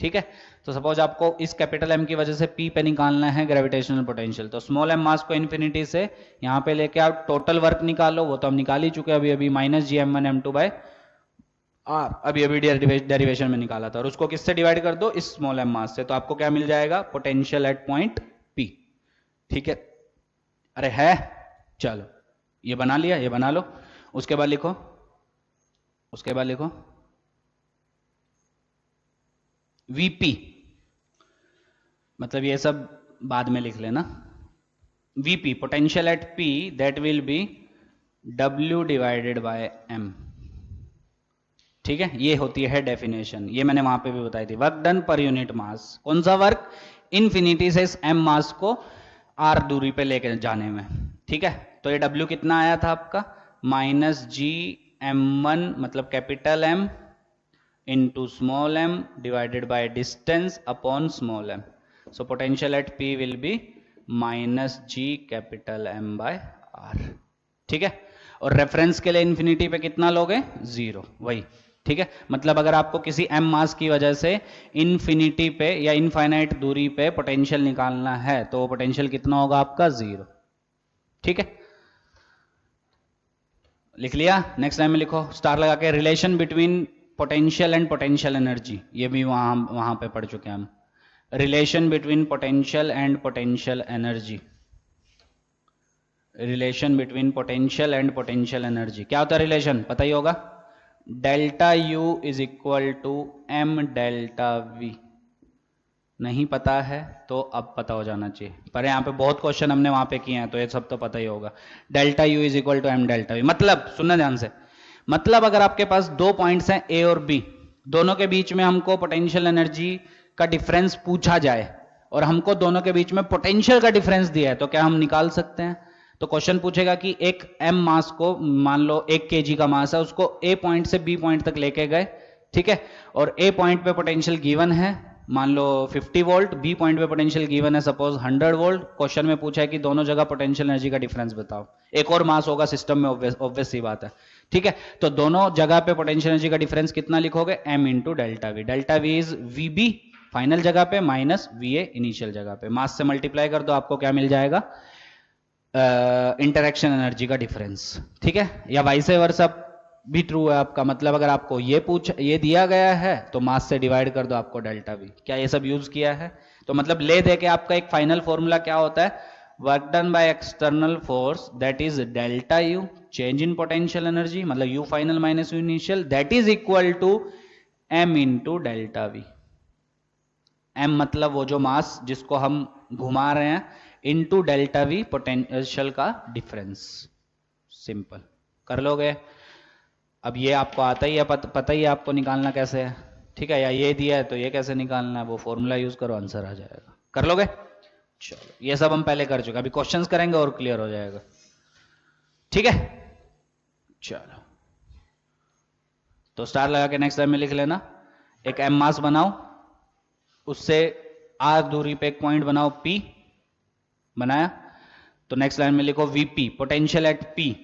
ठीक है, तो सपोज आपको इस कैपिटल एम की वजह से पी पे निकालना है ग्रेविटेशनल पोटेंशियल, तो स्मॉल एम मास को इन्फिनिटी से यहां पे लेके आप टोटल वर्क निकालो, वो तो हम निकाल ही चुके अभी अभी, minus ji m one m two by r, अभी अभी डेरिवेशन में निकाला था, और उसको किससे डिवाइड कर दो, इस स्मॉल एम मास से, तो आपको क्या मिल जाएगा, पोटेंशियल एट पॉइंट पी। ठीक है, अरे है, चलो ये बना लिया, ये बना लो, उसके बाद लिखो, उसके बाद लिखो वीपी, मतलब ये सब बाद में लिख लेना, VP potential at P that will be डब्ल्यू डिवाइडेड बाय एम। ठीक है, ये होती है डेफिनेशन, ये मैंने वहां पे भी बताई थी, वर्क डन पर यूनिट मास, कौन सा वर्क, इन्फिनिटी से इस एम मास को आर दूरी पे लेके जाने में। ठीक है, तो ये डब्ल्यू कितना आया था आपका, माइनस जी एम वन, मतलब capital m into small m divided by distance upon small m. So potential at P will be minus G capital M by R. ठीक है, और रेफरेंस के लिए इंफिनिटी पे कितना लोगे, 0, वही। ठीक है, मतलब अगर आपको किसी m मास की वजह से इंफिनिटी पे या इनफाइनाइट दूरी पे पोटेंशियल निकालना है तो वो पोटेंशियल कितना होगा आपका, 0। ठीक है, लिख लिया, नेक्स्ट लाइन में लिखो स्टार लगा के, relation between potential and potential energy, ये भी वहां पे पढ़ चुके हैं हम, relation between potential and potential energy, relation between potential and potential energy, क्या होता है रिलेशन, पता ही होगा, delta U is equal to M delta V. नहीं पता है तो अब पता हो जाना चाहिए, पर यहाँ पे बहुत क्वेश्चन हमने वहां पे किए हैं तो ये सब तो पता ही होगा। Delta U is equal to M delta V, मतलब सुनना ध्यान से, मतलब अगर आपके पास दो पॉइंट्स हैं ए और बी, दोनों के बीच में हमको पोटेंशियल एनर्जी का डिफरेंस पूछा जाए और हमको दोनों के बीच में पोटेंशियल का डिफरेंस दिया है, तो क्या हम निकाल सकते हैं। तो क्वेश्चन पूछेगा कि एक एम मास को, मान लो 1 kg का मास है, उसको ए पॉइंट से बी पॉइंट तक लेके गए, ठीक है, और ए पॉइंट पे पोटेंशियल गिवन है मान लो 50 वोल्ट, बी पॉइंट पे पोटेंशियल गिवन है सपोज 100 वोल्ट, क्वेश्चन में पूछा है कि दोनों जगह पोटेंशियल एनर्जी का डिफरेंस बताओ, एक और मास होगा सिस्टम में, ऑब्वियस सी बात है। ठीक है, तो दोनों जगह पे पोटेंशियल एनर्जी का डिफरेंस कितना लिखोगे, m into delta we, delta we is VB final जगह पे माइनस वीए इनिशियल जगह पे, मास से मल्टीप्लाई कर दो आपको क्या मिल जाएगा, इंटरेक्शन एनर्जी का डिफरेंस। ठीक है, या वाइस वर्सा भी ट्रू है आपका, मतलब अगर आपको ये दिया गया है तो मास से डिवाइड कर दो आपको डेल्टा वी, क्या ये सब यूज किया है, तो मतलब ले दे के आपका एक फाइनल फॉर्मूला क्या होता है, work done by external force that is delta you, change in potential energy, मतलब U final minus U initial, that is equal to M into delta V. M मतलब वो जो मास जिसको हम घुमा रहे हैं, इंटू डेल्टा वी पोटेंशियल का डिफरेंस, सिंपल कर लोगे। अब ये आपको आता ही है, पता ही है आपको निकालना कैसे है, ठीक है, या ये दिया है तो ये कैसे निकालना है, वो फॉर्मूला यूज करो आंसर आ जाएगा, कर लोगे। चलो ये सब हम पहले कर चुके, अभी क्वेश्चंस करेंगे और क्लियर हो जाएगा। ठीक है, चलो तो स्टार लगा के नेक्स्ट लाइन में लिख लेना, एक एम मास बनाओ, उससे आर दूरी पे एक पॉइंट बनाओ पी, बनाया, तो नेक्स्ट लाइन में लिखो VP potential at P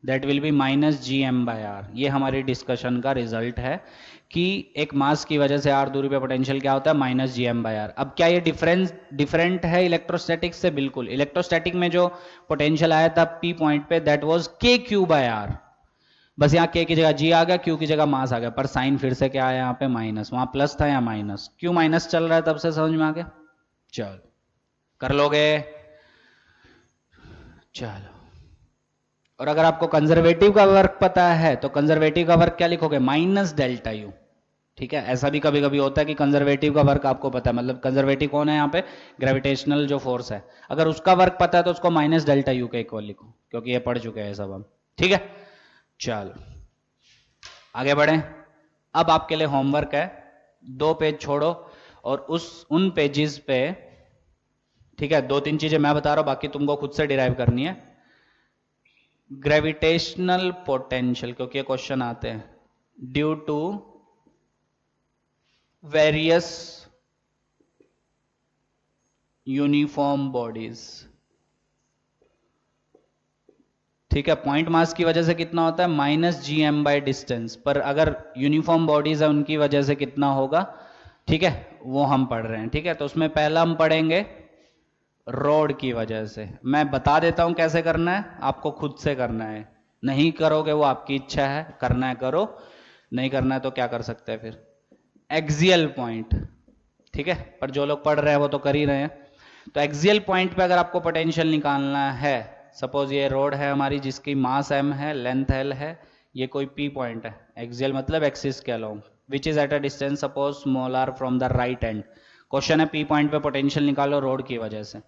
that will be minus ji M by R. ये हमारी डिस्कशन का रिजल्ट है कि एक मास की वजह से आर दूरी पे पोटेंशियल क्या होता है, minus ji M by R. अब क्या ये डिफरेंट है इलेक्ट्रोस्टैटिक से, बिल्कुल। इलेक्ट्रोस्टैटिक में जो पोटेंशियल आया था पी पॉइंट पे दैट वाज के क्यू बाय आर, बस यहाँ k की जगह g आ गया, q की जगह मास आ गया, पर साइन फिर से क्या है यहाँ पे माइनस, वहां प्लस था यहाँ माइनस, क्यों माइनस चल रहा है तब से समझ में आ गया। चलो कर लोगे, चलो। और अगर आपको कंजर्वेटिव का वर्क पता है तो कंजर्वेटिव का वर्क क्या लिखोगे, माइनस डेल्टा यू। ठीक है, ऐसा भी कभी कभी होता है कि कंजर्वेटिव का वर्क आपको पता है, मतलब कंजर्वेटिव कौन है यहाँ पे, ग्रेविटेशनल जो फोर्स है, अगर उसका वर्क पता है तो उसको माइनस डेल्टा यू के इक्वल लिखो, क्योंकि ये पढ़ चुके हैं सब हम। ठीक है, चलो आगे बढ़े। अब आपके लिए होमवर्क है, 2 पेज छोड़ो और उन पेजेस पे, ठीक है, 2-3 चीजें मैं बता रहा हूं, बाकी तुमको खुद से डिराइव करनी है। ग्रेविटेशनल पोटेंशियल, क्योंकि ये क्वेश्चन आते हैं, due to various uniform bodies. ठीक है, पॉइंट मास की वजह से कितना होता है, minus ji M by distance, पर अगर यूनिफॉर्म बॉडीज है उनकी वजह से कितना होगा, ठीक है, वो हम पढ़ रहे हैं। ठीक है, तो उसमें पहला हम पढ़ेंगे रोड की वजह से। मैं बता देता हूं कैसे करना है, आपको खुद से करना है, नहीं करोगे वो आपकी इच्छा है, करना है करो, नहीं करना है तो क्या कर सकते हैं फिर। एक्सियल पॉइंट, ठीक है, पर जो लोग पढ़ रहे हैं वो तो कर ही रहे हैं। तो एक्सियल पॉइंट पे अगर आपको पोटेंशियल निकालना है, सपोज ये रोड है हमारी जिसकी मास m है, लेंथ l है, ये कोई p पॉइंट है, एक्सियल मतलब एक्सिस के along, which is eight a distance suppose small r from the right and. Question है p पॉइंट पे पोटेंशियल निकालो रोड की वजह से।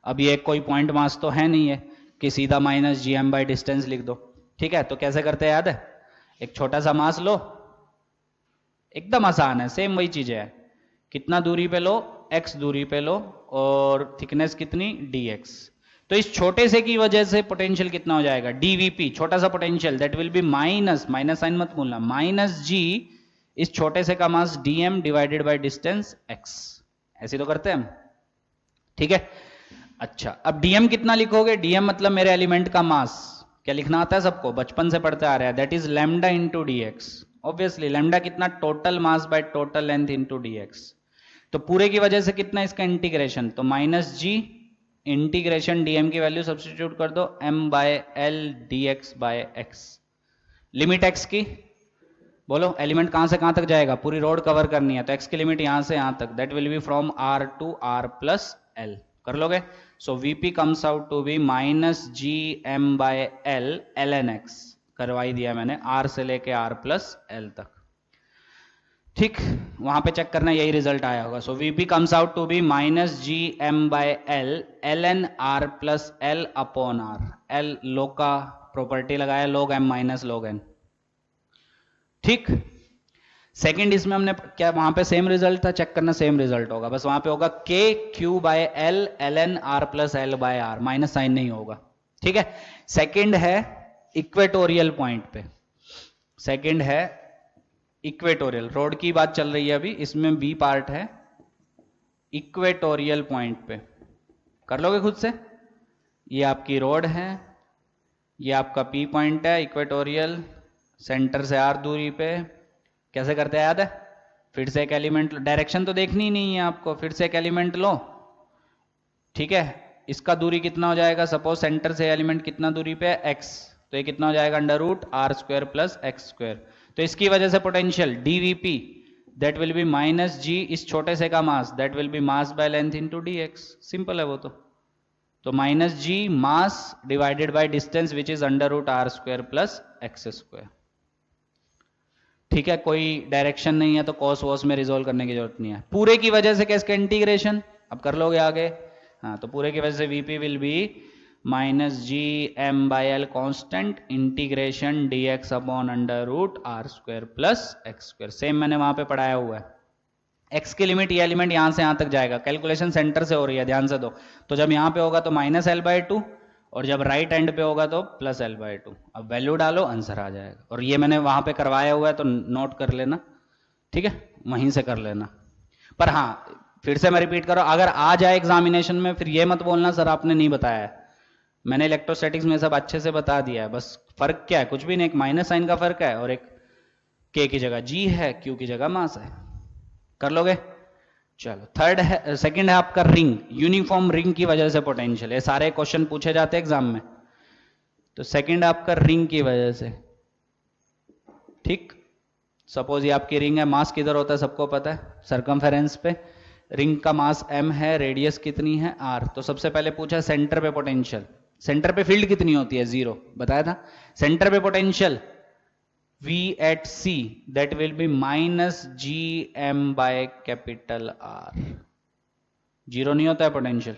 अब ये कोई पॉइंट मास तो है नहीं है कि सीधा minus ji M by distance लिख दो। ठीक है, तो कैसे करते हैं याद है, एक छोटा सा मास लो, एकदम आसान है, सेम वही चीजें है, कितना दूरी पे लो, x दूरी पे लो, और थिकनेस कितनी dx। तो इस छोटे से की वजह से पोटेंशियल कितना हो जाएगा, dvp, छोटा सा potential, that will be minus, minus sign मत भूलना, माइनस g इस छोटे से का mass dm divided by distance x। ऐसे तो करते हैं हम। ठीक है, अच्छा अब dm कितना लिखोगे, dm मतलब मेरे एलिमेंट का मास, क्या लिखना आता है सबको, बचपन से पढ़ते आ रहे हैं, that is lambda into dx। Obviously lambda कितना, total mass by total length into dx। तो पूरे की वजह से कितना इसका इंटीग्रेशन, तो माइनस जी इंटीग्रेशन dm की वैल्यू सब्स्टिट्यूट कर दो, m by L dx by x। Limit x की बोलो, एलिमेंट कहां से कहां तक जाएगा, पूरी रोड कवर करनी है, तो x की लिमिट यहां से यहां तक, that will be from r to r plus l। कर लोगे, so vp comes out to be minus ji M by L ln x, करवाई दिया मैंने, r से लेके r प्लस l तक। ठीक, वहां पे चेक करना यही रिजल्ट आया होगा। So vp comes out to be minus ji M by L ln r plus l upon r, l log का प्रॉपर्टी लगाया, log m minus log n। ठीक, सेकंड इसमें हमने क्या, वहां पे सेम रिजल्ट था, चेक करना सेम रिजल्ट होगा, बस वहां पे होगा k q by L ln r plus l by r, minus sign नहीं होगा। ठीक है, सेकंड है इक्वेटोरियल पॉइंट पे, सेकंड है इक्वेटोरियल, रोड की बात चल रही है अभी, इसमें बी पार्ट है इक्वेटोरियल पॉइंट पे। कर लोगे खुद से, ये आपकी रोड है, ये आपका पी पॉइंट है इक्वेटोरियल, सेंटर से आर दूरी पे। कैसे करते हैं याद है, फिर से एक एलिमेंट, डायरेक्शन तो देखनी ही नहीं है आपको, फिर से एक एलिमेंट लो। ठीक है, इसका दूरी कितना हो जाएगा, सपोज सेंटर से एलिमेंट कितना दूरी पे है, x, तो ये कितना हो जाएगा, under root R square plus X square. तो इसकी वजह से potential dvp that will be minus g इस छोटे से का mass, that will be mass by length into dx। Simple है वो तो minus g mass divided by distance which is under root R square plus X square. ठीक है, कोई डायरेक्शन नहीं है तो कॉस वॉस में रिजोल्व करने की जरूरत नहीं है। पूरे की वजह से कैसे इंटीग्रेशन, अब कर लोगे आगे, हाँ, तो पूरे की वजह से vp will be minus ji M by L constant integration D X upon under root R square plus X square. Same मैंने वहां पे पढ़ाया हुआ है, x की लिमिट, ये एलिमेंट यहां से यहां तक जाएगा, कैलकुलेशन सेंटर से हो रही है, ध्यान से दो, तो जब यहां पे होगा तो माइनस एल बाई टू, और जब राइट एंड पे होगा तो प्लस एल बाई टू। अब वैल्यू डालो, आंसर आ जाएगा, और ये मैंने वहां पे करवाया हुआ है तो नोट कर लेना। ठीक है, वहीं से कर लेना। पर हाँ, फिर से मैं रिपीट कर रहा हूं, अगर आ जाए एग्जामिनेशन में फिर ये मत बोलना सर आपने नहीं बताया है, मैंने इलेक्ट्रोस्टैटिक्स में सब अच्छे से बता दिया है, बस फर्क क्या है, कुछ भी नहीं, एक माइनस साइन का फर्क है, और एक k की जगह g है, q की जगह मास है। कर लोगे, चलो थर्ड है, सेकंड है आपका रिंग, यूनिफॉर्म रिंग की वजह से पोटेंशियल, ये सारे क्वेश्चन पूछे जाते हैं एग्जाम में। तो सेकंड आपका रिंग की वजह से, ठीक, सपोज ये आपकी रिंग है, मास किधर होता है सबको पता है, सरकमफेरेंस पे। रिंग का मास m है, रेडियस कितनी है r। तो सबसे पहले पूछा सेंटर पे पोटेंशियल, सेंटर पे फील्ड कितनी होती है, 0 बताया था। सेंटर पे potential V at C that will be minus GM by capital R। 0 नहीं होता है पोटेंशियल,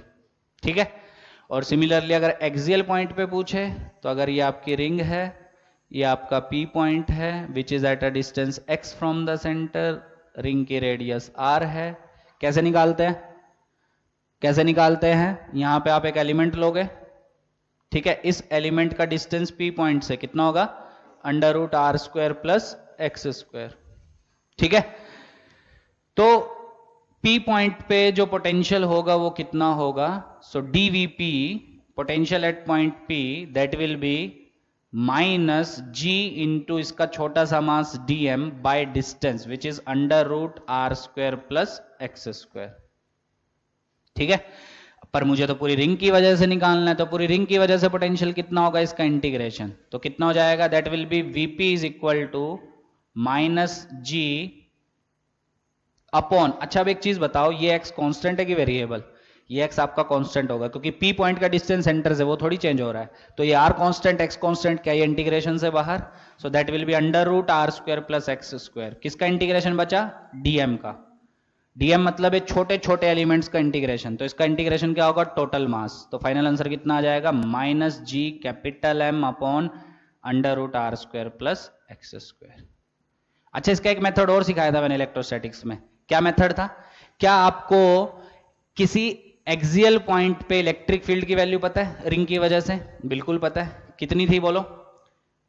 ठीक है। और सिमिलरली अगर एक्सियल पॉइंट पे पूछे, तो अगर ये आपकी रिंग है, ये आपका P पॉइंट है which is eight a distance x from the centre, ring की रेडियस r है। कैसे निकालते हैं, कैसे निकालते हैं, यहां पे आप एक एलिमेंट लोगे, ठीक है। इस एलिमेंट का डिस्टेंस P पॉइंट से कितना होगा, under root R square plus X square, ठीक है। तो P पॉइंट पे जो पोटेंशियल होगा वो कितना होगा, so DVP potential at point P that will be minus G into इसका छोटा सा mass dm by distance which is under root R square plus X square, ठीक है। पर मुझे तो पूरी रिंग की वजह से निकालना है, तो पूरी रिंग की वजह से पोटेंशियल कितना होगा, इसका इंटीग्रेशन, तो कितना हो जाएगा, that will be Vp is equal to minus G upon, अच्छा अब एक चीज बताओ, ये x कांस्टेंट है कि वेरिएबल, ये x आपका कांस्टेंट होगा क्योंकि P पॉइंट का डिस्टेंस सेंटर से वो थोड़ी चेंज हो रहा है, तो ये r कांस्टेंट x कांस्टेंट, क्या ये इंटीग्रेशन से बाहर, so that will be under root R square plus X square. किसका इंटीग्रेशन बचा, dm का, dm मतलब है छोटे छोटे एलिमेंट्स का इंटीग्रेशन, तो इसका इंटीग्रेशन क्या होगा, टोटल मास। तो फाइनल आंसर कितना आ जाएगा, माइनस जी capital M upon under root R square plus X square. अच्छा, इसका एक मेथड और सिखाया था मैंने इलेक्ट्रोस्टैटिक्स में, क्या मेथड था, क्या आपको किसी एक्सियल पॉइंट पे इलेक्ट्रिक फील्ड की वैल्यू पता है, रिंग की वजह से, बिल्कुल पता है, कितनी थी बोलो,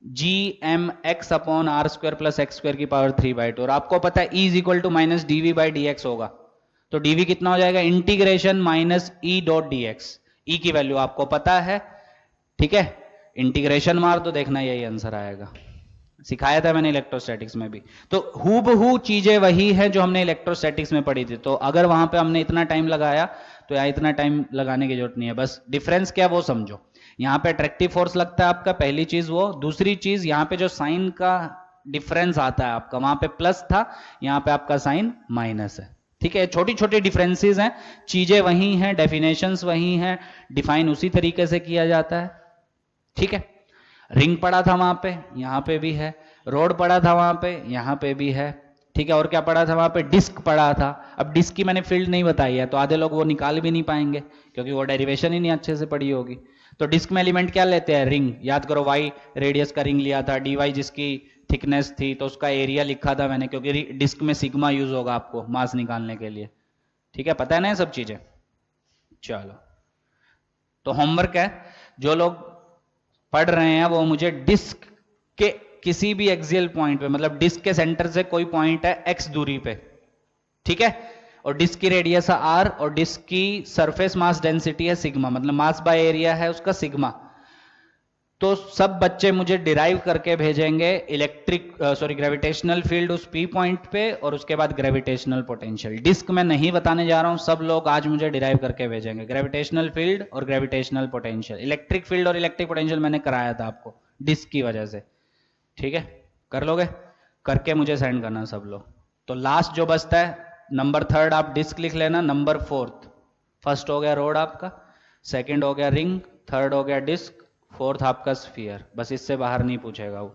G M X upon R square plus X square की पावर 3/2, और आपको पता है E is equal to minus DV by D X होगा, तो डीवी कितना हो जाएगा, इंटीग्रेशन माइनस ई डॉट डी एक्स। ई की वैल्यू आपको पता है, ठीक है, इंटीग्रेशन मार तो देखना यही आंसर आएगा, सिखाया था मैंने इलेक्ट्रोस्टैटिक्स में भी। तो हूबहू चीजें वही है जो हमने इलेक्ट्रोस्टैटिक्स में पढ़ी थी, तो अगर वहां पे हमने इतना टाइम लगाया तो यहाँ इतना टाइम लगाने की जरूरत नहीं है, बस डिफरेंस क्या वो समझो। यहाँ पे अट्रैक्टिव फोर्स लगता है आपका, पहली चीज वो, दूसरी चीज यहाँ पे जो साइन का डिफरेंस आता है आपका, वहां पे प्लस था, यहाँ पे आपका साइन माइनस है, ठीक है। छोटी छोटी डिफरेंसेस हैं, चीजें वही हैं, डेफिनेशंस वही हैं, डिफाइन उसी तरीके से किया जाता है, ठीक है। रिंग पड़ा था वहां पे, यहां पे भी है, रोड पड़ा था वहां पे, यहां पे भी है, ठीक है। और क्या पड़ा था वहां पे, डिस्क पड़ा था। अब डिस्क की मैंने फील्ड नहीं बताई है, तो आधे लोग वो निकाल भी नहीं पाएंगे क्योंकि वो डेरिवेशन ही नहीं अच्छे से पड़ी होगी। तो डिस्क में एलिमेंट क्या लेते हैं, रिंग, याद करो y रेडियस का रिंग लिया था, dy जिसकी थिकनेस थी, तो उसका एरिया लिखा था मैंने, क्योंकि डिस्क में सिग्मा यूज होगा आपको मास निकालने के लिए, ठीक है, पता है ना ये सब चीजें। चलो, तो होमवर्क है, जो लोग पढ़ रहे हैं वो मुझे डिस्क के किसी भी एक्सियल पॉइंट पे, मतलब डिस्क के सेंटर से कोई पॉइंट है x दूरी पे, ठीक है, और डिस्क की रेडियस है r, और डिस्क की सरफेस मास डेंसिटी है सिग्मा, मतलब मास बाय एरिया है उसका सिग्मा। तो सब बच्चे मुझे डिराइव करके भेजेंगे ग्रेविटेशनल फील्ड उस P पॉइंट पे, और उसके बाद ग्रेविटेशनल पोटेंशियल। डिस्क में नहीं बताने जा रहा हूं, सब लोग आज मुझे डिराइव करके भेजेंगे ग्रेविटेशनल फील्ड और ग्रेविटेशनल पोटेंशियल। इलेक्ट्रिक फील्ड और इलेक्ट्रिक पोटेंशियल मैंने कराया था आपको डिस्क की वजह से, ठीक है, कर लोगे, करके मुझे सेंड करना सब लोग। तो लास्ट जो बचता है, नंबर 3 आप डिस्क लिख लेना, नंबर 4, फर्स्ट हो गया रोड आपका, सेकेंड हो गया रिंग, थर्ड हो गया डिस्क, फोर्थ आपका स्फीयर, बस इससे बाहर नहीं पूछेगा वो।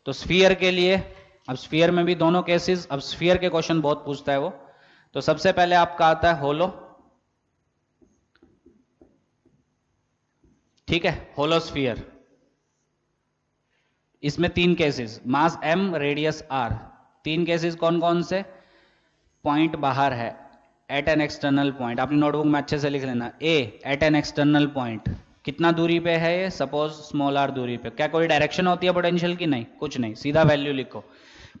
तो स्फीयर के लिए, अब स्फीयर में भी दोनों केसेस, अब स्फीयर के क्वेश्चन बहुत पूछता है वो। तो सबसे पहले आपका आता है होलो, ठीक है, होलो स्फीयर। इसमें 3 cases, mass m, radius r, 3 cases कौन कौन से, पॉइंट बाहर है, एट एन एक्सटर्नल पॉइंट, अपनी नोटबुक में अच्छे से लिख लेना, A at an external point, कितना दूरी पे है ये, सपोज स्मॉल r दूरी पे। क्या कोई डायरेक्शन होती है पोटेंशियल की, नहीं, कुछ नहीं, सीधा वैल्यू लिखो।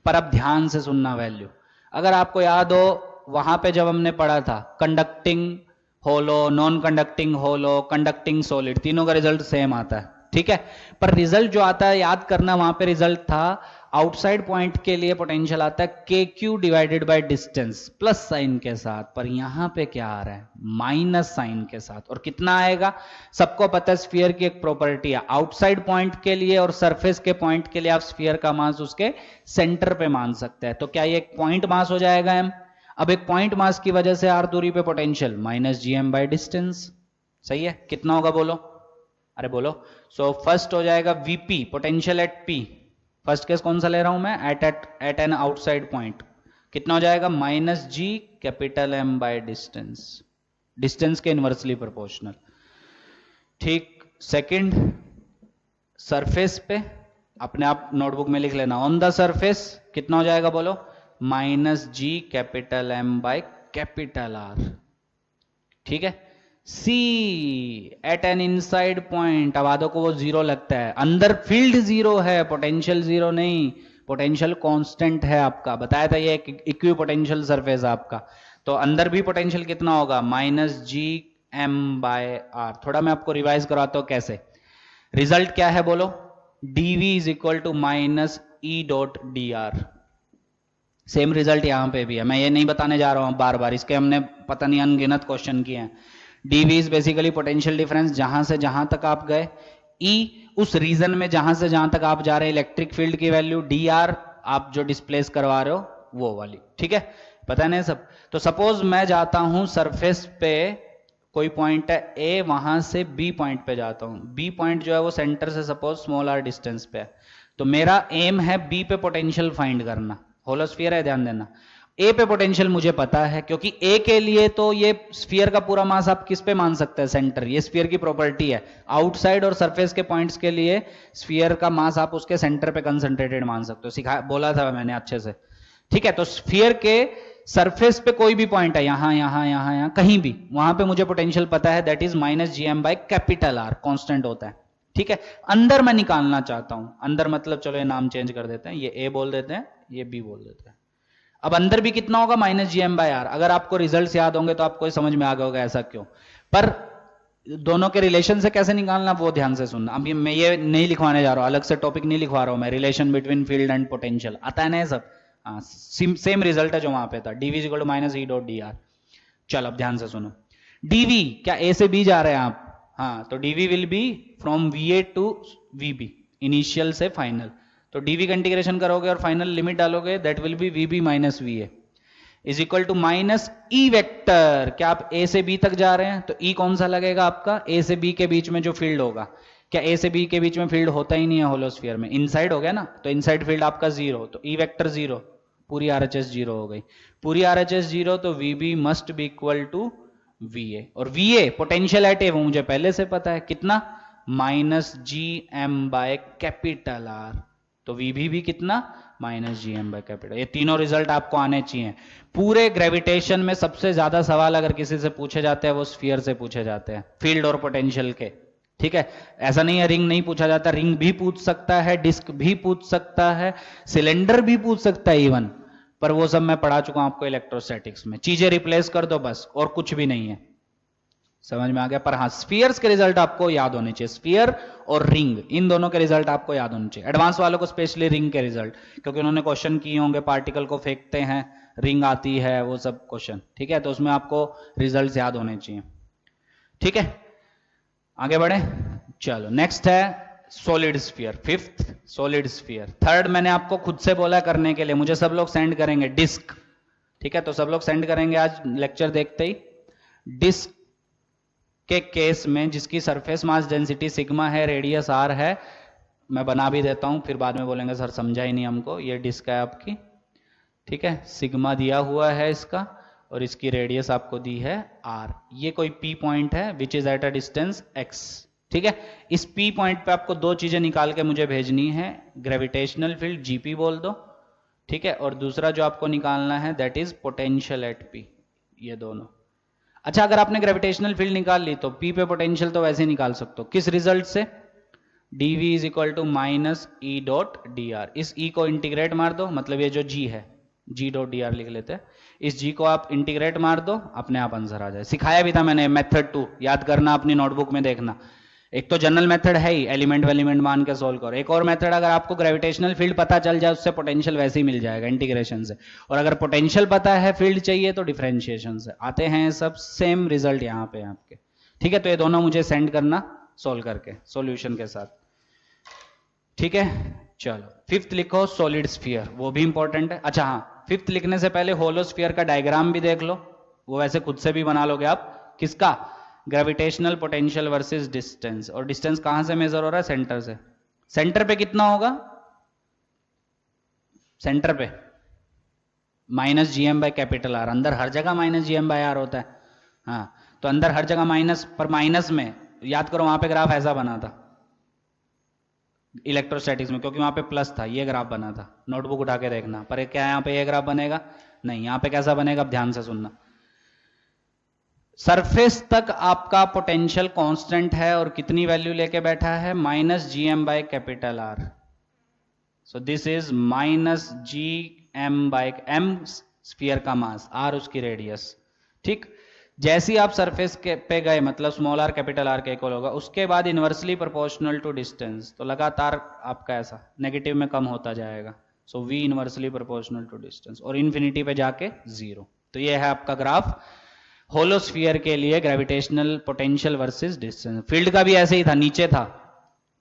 पर अब ध्यान से सुनना वैल्यू, अगर आपको याद हो वहां पे जब हमने पढ़ा था कंडक्टिंग होलो, नॉन कंडक्टिंग होलो, कंडक्टिंग सॉलिड, तीनों का रिजल्ट सेम आता है, ठीक है। पर रिजल्ट जो आता है याद करना, वहां पे रिजल्ट था आउटसाइड पॉइंट के लिए पोटेंशियल आता है के Q divided by distance plus sign के साथ, पर यहां पे क्या आ रहा है माइनस साइन के साथ। और कितना आएगा, सबको पता है स्फीयर की एक प्रॉपर्टी है, आउटसाइड पॉइंट के लिए और सरफेस के पॉइंट के लिए आप स्फीयर का मास उसके सेंटर पे मान सकते हैं। तो क्या ये एक पॉइंट मास हो जाएगा एम। अब एक पॉइंट मास की वजह से आर दूरी पे potential minus ji M by distance, सही है। कितना होगा बोलो, अरे बोलो। सो फर्स्ट हो जाएगा VP potential at P, first case कौन सा ले रहा हूं मैं, एट एन आउटसाइड पॉइंट, कितना हो जाएगा minus ji capital M by distance, distance के इनवर्सली प्रोपोर्शनल। ठीक, सेकंड सरफेस पे अपने आप नोटबुक में लिख लेना, ऑन द सरफेस कितना हो जाएगा बोलो, minus ji capital M by capital R. ठीक है, see at an inside point, अब आधो को वो जीरो लगता है, अंदर फील्ड जीरो है, पोटेंशियल जीरो नहीं, पोटेंशियल कांस्टेंट है आपका, बताया था ये इक्वी पोटेंशियल सरफेस आपका। तो अंदर भी पोटेंशियल कितना होगा minus ji M by R. थोड़ा मैं आपको रिवाइज कराता हूं कैसे। रिजल्ट क्या है बोलो, DV is equal to minus E dot D R. Same result यहां पे भी है, मैं ये नहीं बताने जा रहा हूं बार बार, इसके हमने पता नहीं अनगिनत क्वेश्चन किए हैं। DV is basically potential difference जहां से जहां तक आप गए, ई उस रीजन में जहां से जहां तक आप जा रहे हैं इलेक्ट्रिक फील्ड की वैल्यू, डी आर आप जो डिस्प्लेस करवा रहे हो वो वाली। ठीक है, पता नहीं सब। तो सपोज मैं जाता हूं सरफेस पे, कोई पॉइंट है ए, वहां से बी पॉइंट पे जाता हूं, बी पॉइंट जो है वो सेंटर से सपोज स्मॉल आर डिस्टेंस पे है, तो मेरा एम है बी पे पोटेंशियल फाइंड करना, होलोस्फीयर है ध्यान देना। ए पे पोटेंशियल मुझे पता है, क्योंकि ए के लिए तो ये स्फीयर का पूरा मास आप किस पे मान सकते हैं, सेंटर, ये स्फीयर की प्रॉपर्टी है। आउटसाइड और सरफेस के पॉइंट्स के लिए स्फीयर का मास आप उसके सेंटर पे कंसंट्रेटेड मान सकते हो, सिखा बोला था मैंने अच्छे से। ठीक है, तो स्फीयर के सरफेस पे कोई भी पॉइंट है, यहां यहां यहां यहां कहीं भी, वहां पे मुझे पोटेंशियल पता है, that is minus ji M by capital R, constant होता है। ठीक है, अंदर मैं निकालना चाहता हूं, अंदर मतलब चलो ये नाम चेंज कर देते हैं, ये ए बोल देते हैं, ये बी बोल देते हैं। अब अंदर भी कितना होगा minus ji M by R. अगर आपको रिजल्ट याद होंगे तो आपको समझ में आ गया होगा ऐसा क्यों, पर दोनों के रिलेशन से कैसे निकालना वो ध्यान से सुनना। अब मैं ये नहीं लिखवाने जा रहा हूं, अलग से टॉपिक नहीं लिखवा रहा हूं मैं, relation between field and potential आता है ना सब। हाँ, सेम रिजल्ट है जो वहां पे था, DV equal to minus E dot D R. चल अब ध्यान से सुनो, डीवी क्या ए से बी जा रहे हैं आप, हाँ, तो DV will be from V A to V B, initial से फाइनल। तो डीवी का इंटीग्रेशन करोगे और फाइनल लिमिट डालोगे, that will be V B minus V A is equal to minus E vector. क्या आप ए से बी तक जा रहे हैं तो ई कौन सा लगेगा आपका, ए से बी के बीच में जो फील्ड होगा। क्या ए से बी के बीच में फील्ड होता ही नहीं है होलोस्फीयर में, इनसाइड हो गया ना, तो इनसाइड फील्ड आपका जीरो, तो ई वेक्टर जीरो, पूरी आरएचएस जीरो हो गई, पूरी आरएचएस जीरो, तो V B must be equal to V A. और V A potential at A वो मुझे पहले से पता है, कितना minus ji M by capital R, तो वीबी भी कितना minus ji M by capital. ये तीनों रिजल्ट आपको आने चाहिए। पूरे ग्रेविटेशन में सबसे ज्यादा सवाल अगर किसी से पूछे जाते हैं वो स्फीयर से पूछे जाते हैं, फील्ड और पोटेंशियल के। ठीक है, ऐसा नहीं है रिंग नहीं पूछा जाता, रिंग भी पूछ सकता है, डिस्क भी पूछ सकता है, सिलेंडर भी पूछ सकता है इवन, पर वो सब मैं पढ़ा चुका हूं आपको इलेक्ट्रोस्टैटिक्स में। चीजें रिप्लेस कर दो बस, और कुछ भी नहीं है, समझ में आ गया। पर हाँ, स्फीयर्स के रिजल्ट आपको याद होने चाहिए, स्फीयर और रिंग, इन दोनों के रिजल्ट आपको याद होने चाहिए। एडवांस वालों को स्पेशली रिंग के रिजल्ट, क्योंकि उन्होंने क्वेश्चन किए होंगे, पार्टिकल को फेंकते हैं, रिंग आती है, वो सब क्वेश्चन। ठीक है, तो उसमें आपको रिजल्ट याद होने चाहिए। ठीक है, आगे बढ़े, चलो नेक्स्ट है solid sphere, fifth solid sphere. Third मैंने आपको खुद से बोला करने के लिए, मुझे सब लोग सेंड करेंगे डिस्क। ठीक है, तो सब लोग सेंड करेंगे आज लेक्चर देखते ही। डिस्क के केस में जिसकी सरफेस मास डेंसिटी सिग्मा है, रेडियस आर है, मैं बना भी देता हूं, फिर बाद में बोलेंगे सर समझा ही नहीं हमको। ये डिस्क है आपकी, ठीक है, सिग्मा दिया हुआ है इसका, और इसकी रेडियस आपको दी है आर। ये कोई पी पॉइंट है which is eight a distance x. ठीक है, इस पी पॉइंट पे आपको दो चीजें निकाल के मुझे भेजनी है, ग्रेविटेशनल फील्ड जीपी बोल दो, ठीक है, और दूसरा जो आपको निकालना है that is potential at P, ये दोनों। अच्छा, अगर आपने ग्रेविटेशनल फील्ड निकाल ली तो पी पे पोटेंशियल तो वैसे निकाल सकते हो, किस रिजल्ट से, DV is equal to minus E dot D R. इस ई को इंटीग्रेट मार दो, मतलब ये जो जी है, जी डॉट डी आर लिख लेते हैं, इस जी को आप इंटीग्रेट मार दो, अपने आप आंसर आ जाए। सिखाया भी था मैंने मेथड 2, याद करना, अपनी नोटबुक में देखना। एक तो जनरल मेथड है ही, एलिमेंट वेलिमेंट मान के सोल्व करो। एक और मेथड, अगर आपको ग्रेविटेशनल फील्ड पता चल जाए उससे पोटेंशियल वैसे ही मिल जाएगा इंटीग्रेशन से, और अगर पोटेंशियल पता है फील्ड चाहिए तो डिफरेंशिएशन से आते हैं सब सेम रिजल्ट यहाँ पे आपके। ठीक है, तो ये दोनों मुझे सेंड करना सोल्व करके सॉल्यूशन के साथ। ठीक है, चलो फिफ्थ लिखो सॉलिड स्फीयर, वो भी इंपॉर्टेंट है। अच्छा हाँ, फिफ्थ लिखने से पहले होलो स्फीयर का डायग्राम भी देख लो, वो वैसे खुद से भी बना लोगे आप। किसका? ग्रेविटेशनल पोटेंशियल वर्सेस डिस्टेंस, और डिस्टेंस कहां से मेजर हो रहा है? सेंटर से। सेंटर पे कितना होगा? सेंटर पे minus ji M by capital R, अंदर हर जगह minus ji M by R होता है। हाँ, तो अंदर हर जगह माइनस, पर माइनस में याद करो वहां पे ग्राफ ऐसा बना था इलेक्ट्रोस्टैटिक्स में, क्योंकि वहां पे प्लस था, ये ग्राफ बना था। नोटबुक उठा के देखना, पर क्या यहाँ पे ये ग्राफ बनेगा? नहीं। यहाँ पे कैसा बनेगा? अब ध्यान से सुनना। सरफेस तक आपका पोटेंशियल कांस्टेंट है और कितनी वैल्यू लेके बैठा है? Minus ji M by capital R. So this is minus ji M by M sphere का मास, आर उसकी रेडियस। ठीक, जैसे ही आप सरफेस के पे गए, मतलब स्मॉल आर कैपिटल आर के इक्वल होगा, उसके बाद इनवर्सली प्रोपोर्शनल टू डिस्टेंस, तो लगातार आपका ऐसा नेगेटिव में कम होता जाएगा। So V inversely proportional to distance, और इन्फिनिटी पे जाके जीरो। तो ये है आपका ग्राफ होलोस्फीयर के लिए, gravitational potential versus distance. Field का भी ऐसे ही था, नीचे था।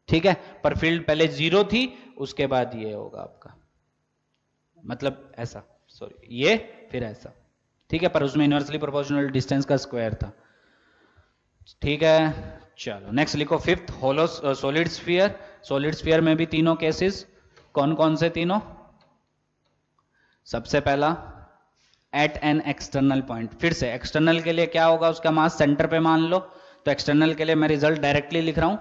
ठीक है, पर फील्ड पहले जीरो थी, उसके बाद ये होगा आपका, मतलब ऐसा, सॉरी ये, फिर ऐसा। ठीक है, पर उसमें इनवर्सली प्रोपोर्शनल डिस्टेंस का स्क्वायर था। ठीक है, चलो नेक्स्ट लिखो फिफ्थ, होलो सॉलिड स्फीयर। सॉलिड स्फीयर में भी तीनों केसेस, कौन कौन से तीनों? सबसे पहला एट एन एक्सटर्नल पॉइंट। फिर से एक्सटर्नल के लिए क्या होगा? उसका मास सेंटर पे मान लो, तो एक्सटर्नल के लिए मैं रिजल्ट डायरेक्टली लिख रहा हूं,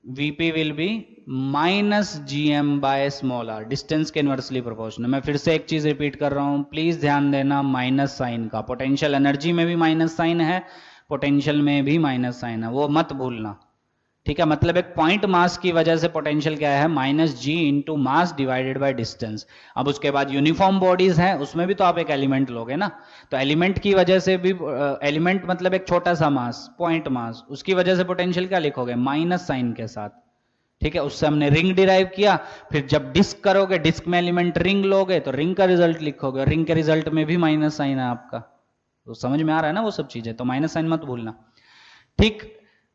Vp will be minus ji M by small R, distance के इनवर्सली प्रोपोर्शनल। मैं फिर से एक चीज रिपीट कर रहा हूं, प्लीज ध्यान देना, माइनस साइन का। पोटेंशियल एनर्जी में भी माइनस साइन है, पोटेंशियल में भी माइनस साइन है, वो मत भूलना। ठीक है, मतलब एक पॉइंट मास की वजह से पोटेंशियल क्या है? Minus G into mass divided by distance. अब उसके बाद यूनिफॉर्म बॉडीज हैं, उसमें भी तो आप एक एलिमेंट लोगे ना, तो एलिमेंट की वजह से भी, एलिमेंट मतलब एक छोटा सा मास, पॉइंट मास, उसकी वजह से पोटेंशियल क्या लिखोगे? माइनस साइन के साथ। ठीक है, उससे हमने रिंग डिराइव किया, फिर जब डिस्क करोगे, डिस्क में एलिमेंट रिंग लोगे, तो रिंग का रिजल्ट लिखोगे, रिंग के रिजल्ट में भी माइनस साइन है आपका। तो समझ में आ रहा है ना वो सब चीजें, तो माइनस साइन मत भूलना। ठीक,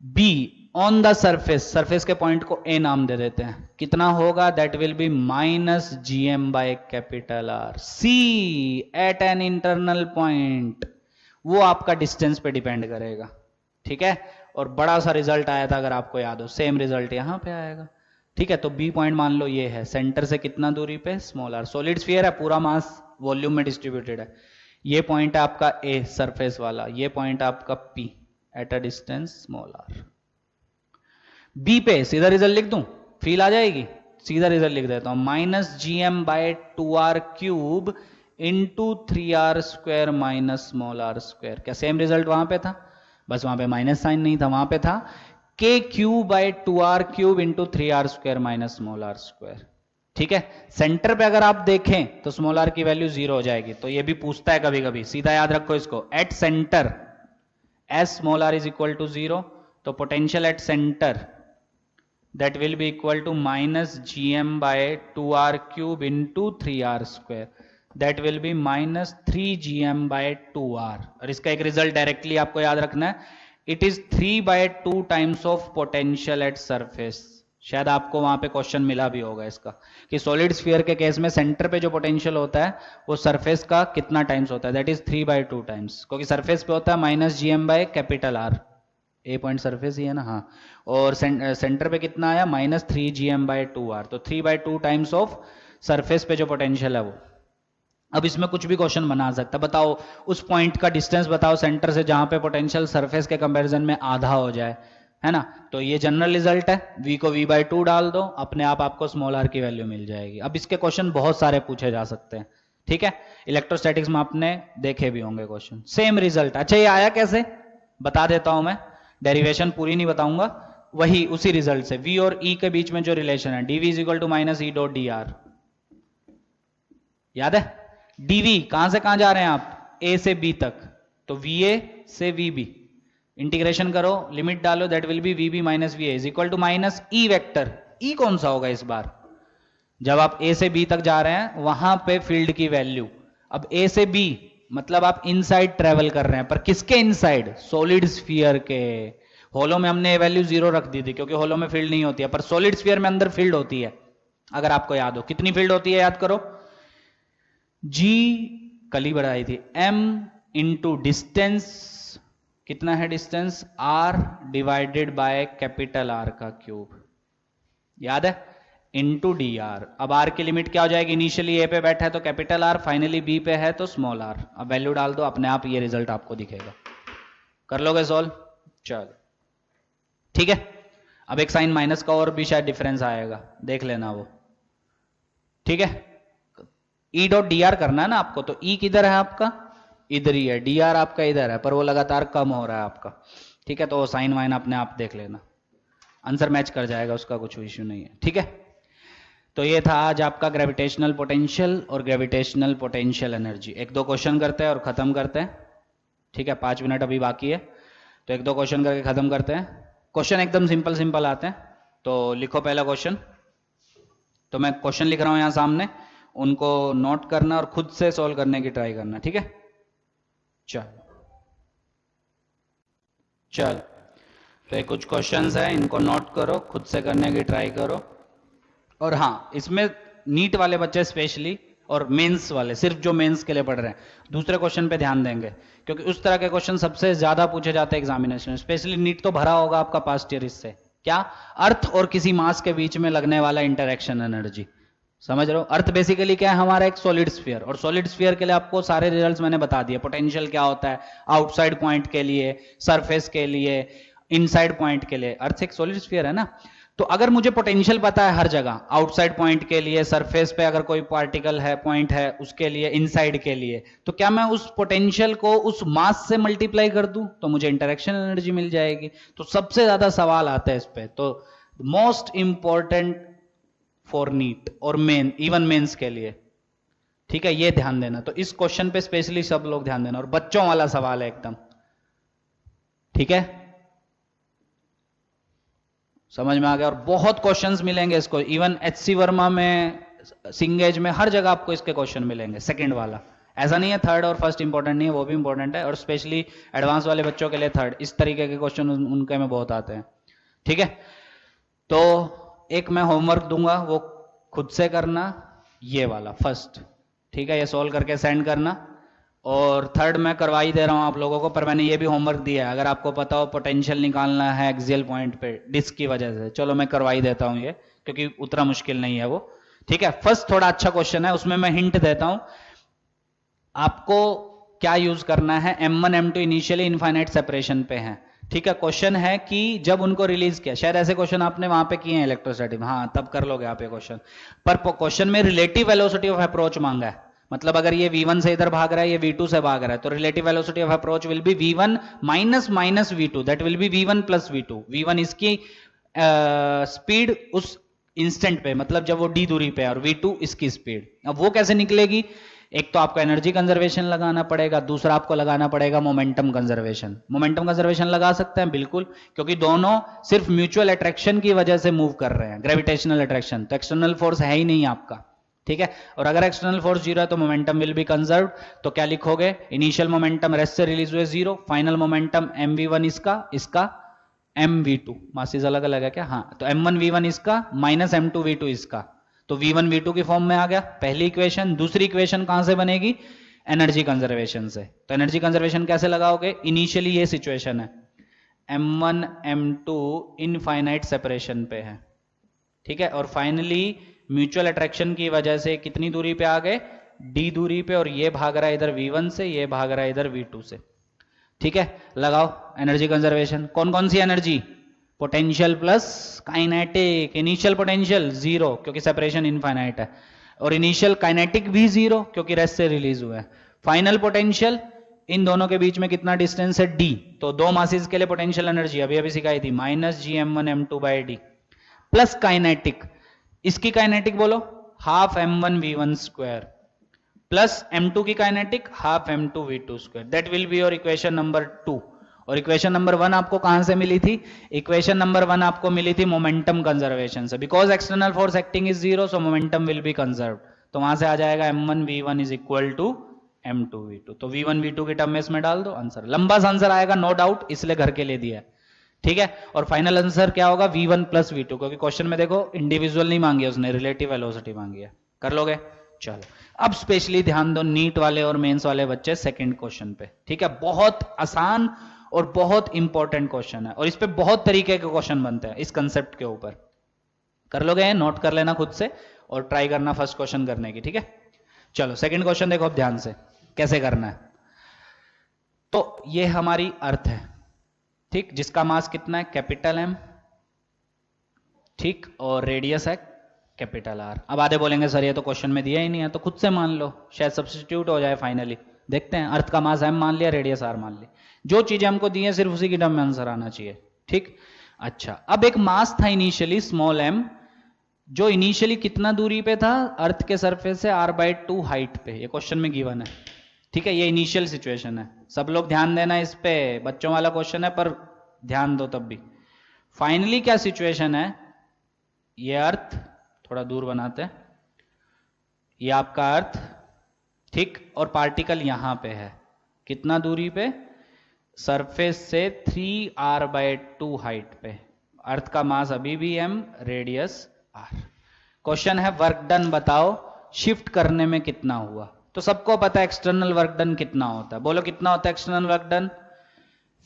B on the surface, surface के पॉइंट को ए नाम दे देते हैं, कितना होगा? That will be minus ji M by capital R. C at an internal point, वो आपका डिस्टेंस पे डिपेंड करेगा। ठीक है, और बड़ा सा रिजल्ट आया था, अगर आपको याद हो, सेम रिजल्ट यहां पे आएगा। ठीक है, तो बी पॉइंट मान लो ये है, सेंटर से कितना दूरी पे? Small are. सॉलिड स्फीयर है, पूरा मास वॉल्यूम में डिस्ट्रीब्यूटेड है। ये पॉइंट है आपका ए सरफेस वाला, ये पॉइंट आपका P at a distance small R. B पे सीधा रिजल्ट लिख दूं, फील आ जाएगी? सीधा रिजल्ट लिख देता हूं, minus ji M by two R cube into three R square minus small R square. क्या सेम रिजल्ट वहां पे था? बस वहां पे माइनस साइन नहीं था, वहां पे था के cube by two R cube into three R square minus small R square. ठीक है, सेंटर पे अगर आप देखें तो स्मॉल आर की वैल्यू जीरो हो जाएगी, तो ये भी पूछता है कभी कभी, सीधा याद रखो इसको, at center as small R is equal to zero, तो potential at center that will be equal to minus gm by 2r cube into 3r square, that will be minus 3gm by 2r। और इसका एक रिजल्ट डायरेक्टली आपको याद रखना है, it is 3 by 2 times of potential at surface. शायद आपको वहां पे क्वेश्चन मिला भी होगा इसका, कि सॉलिड स्फीयर के केस में सेंटर पे जो पोटेंशियल होता है वो सरफेस का कितना टाइम्स होता है? दैट इज 3 बाय 2 टाइम्स, क्योंकि सरफेस पे होता है minus ji M by capital R, a point surface ही है ना, हाँ, और सेंटर पे कितना आया? Minus three G M by two R, तो 3 बाय 2 टाइम्स ऑफ सरफेस पे जो पोटेंशियल है वो। अब इसमें कुछ भी क्वेश्चन बना सकता है, बताओ उस पॉइंट का डिस्टेंस बताओ सेंटर से जहां पे पोटेंशियल सरफेस के कंपैरिजन में आधा हो जाए, है ना? तो ये जनरल रिजल्ट है, v को v बाय 2 डाल दो, अपने आप आपको स्मॉल r की वैल्यू मिल जाएगी। अब इसके क्वेश्चन बहुत सारे पूछे जा सकते हैं। ठीक है, इलेक्ट्रोस्टैटिक्स में आपने देखे भी होंगे क्वेश्चन, सेम रिजल्ट। अच्छा, ये आया कैसे बता देता हूं मैं, डेरिवेशन पूरी नहीं बताऊंगा, वही उसी रिजल्ट से, v और e के बीच में जो रिलेशन है, dv is equal to minus E dot D R, याद है? dv कहां से कहां जा रहे हैं आप? a से b तक, तो va से vb, इंटीग्रेशन करो, लिमिट डालो, that will be V B minus V A is equal to minus E vector. E कौन सा होगा इस बार? जब आप ए से बी तक जा रहे हैं वहां पे फील्ड की वैल्यू। अब ए से बी मतलब आप इनसाइड ट्रेवल कर रहे हैं, पर किसके इनसाइड? सॉलिड स्फीयर के। होलो में हमने वैल्यू 0 रख दी थी क्योंकि होलो में फील्ड नहीं होती है, पर सॉलिड स्फीयर में अंदर फील्ड होती है। अगर आपको याद हो, कितनी फील्ड होती है याद करो। जी कल ही बढ़ाई थी, m इंटू डिस्टेंस, कितना है distance? r divided by capital R का क्यूब, याद है? Into D R. अब आर की लिमिट क्या हो जाएगी? इनिशियली ए पे बैठा है तो कैपिटल आर, फाइनली बी पे है तो स्मॉल आर। अब वैल्यू डाल दो, अपने आप ये रिजल्ट आपको दिखेगा। कर लोगे सॉल्व? चलो ठीक है। अब एक साइन माइनस का और भी शायद डिफरेंस आएगा, देख लेना वो, ठीक है। ई डॉट डी आर करना है ना आपको, तो ई किधर है आपका? इधर ही है, डी आर आपका इधर है, पर वो लगातार कम हो रहा है आपका, ठीक है। तो साइन वाइन अपने आप देख लेना, आंसर मैच कर जाएगा, उसका कुछ इश्यू नहीं है, ठीक है। तो ये था आज आपका ग्रेविटेशनल पोटेंशियल और ग्रेविटेशनल पोटेंशियल एनर्जी। एक दो क्वेश्चन करते हैं और खत्म करते हैं, ठीक है। 5 मिनट अभी बाकी है, तो एक दो क्वेश्चन करके खत्म करते हैं। क्वेश्चन एकदम सिंपल सिंपल आते हैं, तो लिखो पहला क्वेश्चन। तो मैं क्वेश्चन लिख रहा हूं यहां सामने, उनको नोट करना और खुद से सॉल्व करने की ट्राई करना, ठीक है। चल तो कुछ क्वेश्चंस है, इनको नोट करो, खुद से करने की ट्राई करो। और हाँ, इसमें नीट वाले बच्चे स्पेशली और मेंस वाले, सिर्फ जो मेंस के लिए पढ़ रहे हैं, दूसरे क्वेश्चन पे ध्यान देंगे, क्योंकि उस तरह के क्वेश्चन सबसे ज्यादा पूछे जाते हैं एग्जामिनेशन। स्पेशली नीट तो भरा होगा आपका पास्ट ईयर इससे। क्या? अर्थ और किसी मास के बीच में लगने वाला इंटरेक्शन एनर्जी, समझ रहे हो? अर्थ बेसिकली क्या है? हमारा एक सॉलिड स्फीयर, और सॉलिड स्फीयर के लिए आपको सारे रिजल्ट्स मैंने बता दिए। पोटेंशियल क्या होता है आउटसाइड पॉइंट के लिए, सरफेस के लिए, इनसाइड पॉइंट के लिए। अर्थ एक सॉलिड स्फीयर है ना, तो अगर मुझे पोटेंशियल पता है हर जगह, आउटसाइड पॉइंट के लिए, सरफेस पे अगर कोई पार्टिकल है, पॉइंट है उसके लिए, इनसाइड के लिए, तो क्या मैं उस पोटेंशियल को उस मास से मल्टीप्लाई कर दूं तो मुझे इंटरेक्शन एनर्जी मिल जाएगी। तो सबसे ज्यादा सवाल आता है इस पे, तो मोस्ट इंपॉर्टेंट फॉर नीट और मेन, इवन मेंस के लिए, ठीक है। ये ध्यान देना, तो इस क्वेश्चन पे स्पेशली सब लोग ध्यान देना, और बच्चों वाला सवाल है एकदम, ठीक है। समझ में आ गया? और बहुत क्वेश्चंस मिलेंगे इसको, इवन एचसी वर्मा में, सिंगेज में, हर जगह आपको इसके क्वेश्चन मिलेंगे। सेकंड वाला ऐसा नहीं है थर्ड और फर्स्ट इंपॉर्टेंट नहीं है, वो भी इंपॉर्टेंट है, और स्पेशली एडवांस वाले बच्चों के लिए थर्ड, इस तरीके के क्वेश्चन उनके में बहुत आते हैं, ठीक है। तो एक मैं होमवर्क दूंगा, वो खुद से करना, ये वाला फर्स्ट, ठीक है। ये सॉल्व करके सेंड करना, और थर्ड मैं करवा ही दे रहा हूं आप लोगों को, पर मैंने ये भी होमवर्क दिया है, अगर आपको पता हो पोटेंशियल निकालना है एक्सियल पॉइंट पे डिस्क की वजह से, चलो मैं करवा ही देता हूं ये, क्योंकि उतना मुश्किल नहीं है वो, ठीक है। फर्स्ट थोड़ा अच्छा क्वेश्चन है, उसमें मैं हिंट देता हूं आपको क्या यूज करना है। M1 M2 initially infinite separation पे है, ठीक है। क्वेश्चन है कि जब उनको रिलीज किया, शायद ऐसे क्वेश्चन आपने वहां पे किए हैं इलेक्ट्रोस्टैटिक, हाँ तब कर लोगे आप ये क्वेश्चन, पर क्वेश्चन में रिलेटिव वेलोसिटी ऑफ अप्रोच मांगा है। मतलब अगर ये v1 से इधर भाग रहा है, ये v2 से भाग रहा है, तो relative velocity of approach will be v1 minus minus v2, that will B v1 plus v2। v1 इसकी स्पीड उस इंस्टेंट पे, मतलब जब वो d दूरी पे है, और v2 इसकी स्पीड। अब वो कैसे निकलेगी? एक तो आपको एनर्जी कंजर्वेशन लगाना पड़ेगा, दूसरा आपको लगाना पड़ेगा मोमेंटम कंजर्वेशन। मोमेंटम कंजर्वेशन लगा सकते हैं बिल्कुल, क्योंकि दोनों सिर्फ म्यूचुअल अट्रैक्शन की वजह से मूव कर रहे हैं, ग्रेविटेशनल अट्रैक्शन, तो एक्सटर्नल फोर्स है ही नहीं आपका, ठीक है। और अगर एक्सटर्नल फोर्स जीरो है तो मोमेंटम विल बी कंजर्व। तो क्या लिखोगे? इनिशियल मोमेंटम रेस्ट से रिलीज हुए जीरो, फाइनल मोमेंटम mv1 इसका mv2, मासेस अलग अलग है क्या? हाँ, तो m1 v1 इसका माइनस m2 v2 इसका, तो v1 v2 की फॉर्म में आ गया पहली इक्वेशन। दूसरी इक्वेशन कहां से बनेगी? एनर्जी कंजर्वेशन से। तो एनर्जी कंजर्वेशन कैसे लगाओगे? इनिशियली ये सिचुएशन है, m1 m2 इनफाइनाइट सेपरेशन पे है, ठीक है। और फाइनली म्यूचुअल अट्रैक्शन की वजह से कितनी दूरी पे आ गए? d दूरी पे, और ये भाग रहा है इधर v1 से, ये भाग रहा है इधर v2 से, ठीक है। लगाओ एनर्जी कंजर्वेशन। कौन कौन सी energy? Potential plus kinetic. Initial potential zero क्योंकि सेपरेशन इनफाइनाइट है, और इनिशियल काइनेटिक भी जीरो क्योंकि रेस्ट से रिलीज हुआ है। फाइनल पोटेंशियल, इन दोनों के बीच में कितना डिस्टेंस है? d। तो दो मासेस के लिए पोटेंशियल एनर्जी अभी अभी सिखाई थी, minus ji m1 m2 by D, plus kinetic, इसकी काइनेटिक बोलो half m1 v1 square, plus m2 की kinetic half m2 v2 square, that will be your equation number 2। और इक्वेशन नंबर 1 आपको कहां से मिली थी? इक्वेशन नंबर 1 आपको मिली थी मोमेंटम कंजर्वेशन से, because external force acting is zero, so momentum will be conserve. तो वहां से आ जाएगा m1v1 is equal to m2v2। तो v1 v2 के टर्म में इसमें डाल दो, आंसर लंबा सा आंसर आएगा, नो डाउट, इसलिए घर के लिए दिया है, ठीक है। और फाइनल आंसर क्या होगा? v1 प्लस v2, क्योंकि क्वेश्चन में देखो इंडिविजुअल नहीं मांगी है उसने, रिलेटिव वेलोसिटी मांगी है। कर लोगे? चलो, अब स्पेशली ध्यान दो नीट वाले और मेंस वाले बच्चे सेकंड क्वेश्चन पे, ठीक है। बहुत आसान और बहुत इंपॉर्टेंट क्वेश्चन है, और इस पे बहुत तरीके के क्वेश्चन बनते हैं इस कंसेप्ट के ऊपर। कर लोगे? नोट कर लेना खुद से और ट्राई करना फर्स्ट क्वेश्चन करने की, ठीक है। चलो सेकंड क्वेश्चन देखो अब ध्यान से कैसे करना है। तो ये हमारी अर्थ है, ठीक, जिसका मास कितना है? कैपिटल एम, ठीक, और रेडियस है कैपिटल आर। अब आधे बोलेंगे सर ये तो क्वेश्चन में दिया ही नहीं है, तो खुद से मान लो, शायद सब्स्टिट्यूट हो जाए फाइनली। देखते हैं, अर्थ का मास एम मान लिया, रेडियस आर मान ली, जो चीजें हमको दी है सिर्फ उसी की टर्म में आंसर आना चाहिए, ठीक। अच्छा, अब एक मास था इनिशियली स्मॉल एम, जो इनिशियली कितना दूरी पे था? अर्थ के सरफेस से r/2 हाइट पे, ये क्वेश्चन में गिवन है, ठीक है। ये इनिशियल सिचुएशन है, सब लोग ध्यान देना इस पे, बच्चों वाला क्वेश्चन है पर ध्यान दो तब भी। फाइनली क्या सिचुएशन है? ये अर्थ थोड़ा दूर बनाते हैं, ये आपका अर्थ, ठीक, और पार्टिकल यहां पे है, कितना दूरी पे? सरफेस से 3r/2 हाइट पे। अर्थ का मास अभी भी m, रेडियस r। क्वेश्चन है वर्क डन बताओ शिफ्ट करने में कितना हुआ। तो सबको पता है एक्सटर्नल वर्क डन कितना होता है, बोलो कितना होता है external work done?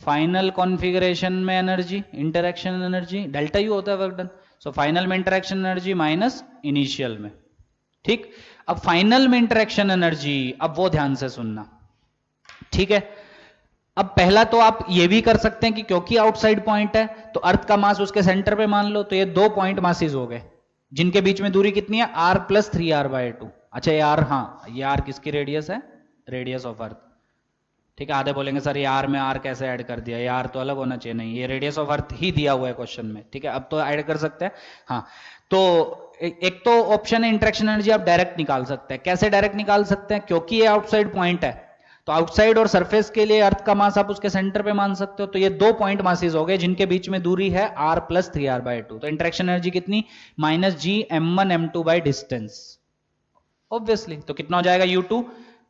Final configuration में energy, interaction energy, delta U होता है वर्क डन। सो फाइनल में इंटरेक्शन एनर्जी माइनस इनिशियल में, ठीक। अब फाइनल में इंटरेक्शन एनर्जी, अब वो ध्यान से सुनना, ठीक है। अब पहला तो आप ये भी कर सकते हैं कि क्योंकि आउटसाइड पॉइंट है तो अर्थ का मास उसके सेंटर पे मान लो, तो ये दो पॉइंट मासेस हो गए जिनके बीच में दूरी कितनी है? r plus 3r/2। अच्छा ये r, हाँ ये r किसकी रेडियस है? रेडियस ऑफ अर्थ, ठीक है। आधे बोलेंगे सर ये r में r कैसे ऐड कर दिया, ये r तो अलग होना चाहिए, नहीं, ये रेडियस ऑफ अर्थ ही दिया हुआ है क्वेश्चन में, ठीक है। अब तो ऐड कर सकते हैं, हाँ। तो एक तो ऑप्शन है इंटरेक्शन एनर्जी आप डायरेक्ट निकाल सकते हैं। कैसे डायरेक्ट निकाल सकते हैं? क्योंकि ये आउटसाइड पॉइंट है, तो आउटसाइड और सरफेस के लिए अर्थ का मास आप उसके सेंटर पे मान सकते हो, तो ये दो पॉइंट मासेस हो गए जिनके बीच में दूरी है r प्लस 3r/2। तो इंटरेक्शन एनर्जी कितनी? -g(m1m2) by distance, obviously. तो कितना हो जाएगा? u2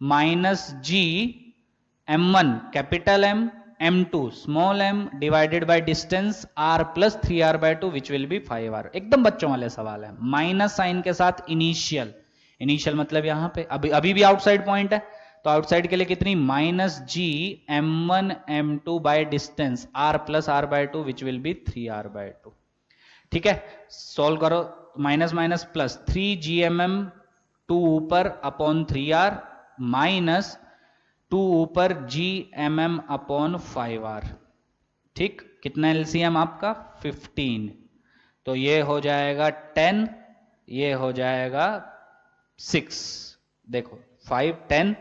-g(m1) capital M, m2 small m divided by distance r plus 3r/2 which will be 5r। एकदम बच्चों वाले सवाल है। माइनस साइन के साथ इनिशियल, इनिशियल मतलब यहां पे अभी भी आउटसाइड पॉइंट है, तो आउटसाइड के लिए कितनी? -g(m1m2) by distance r plus r/2 which will be 3r/2, ठीक है। सॉल्व करो, माइनस माइनस प्लस, 3gmm 2 ऊपर अपॉन 3r माइनस 2 ऊपर gmm अपॉन 5r, ठीक। कितना एलसीएम आपका? 15। तो ये हो जाएगा 10, ये हो जाएगा 6। देखो 5 10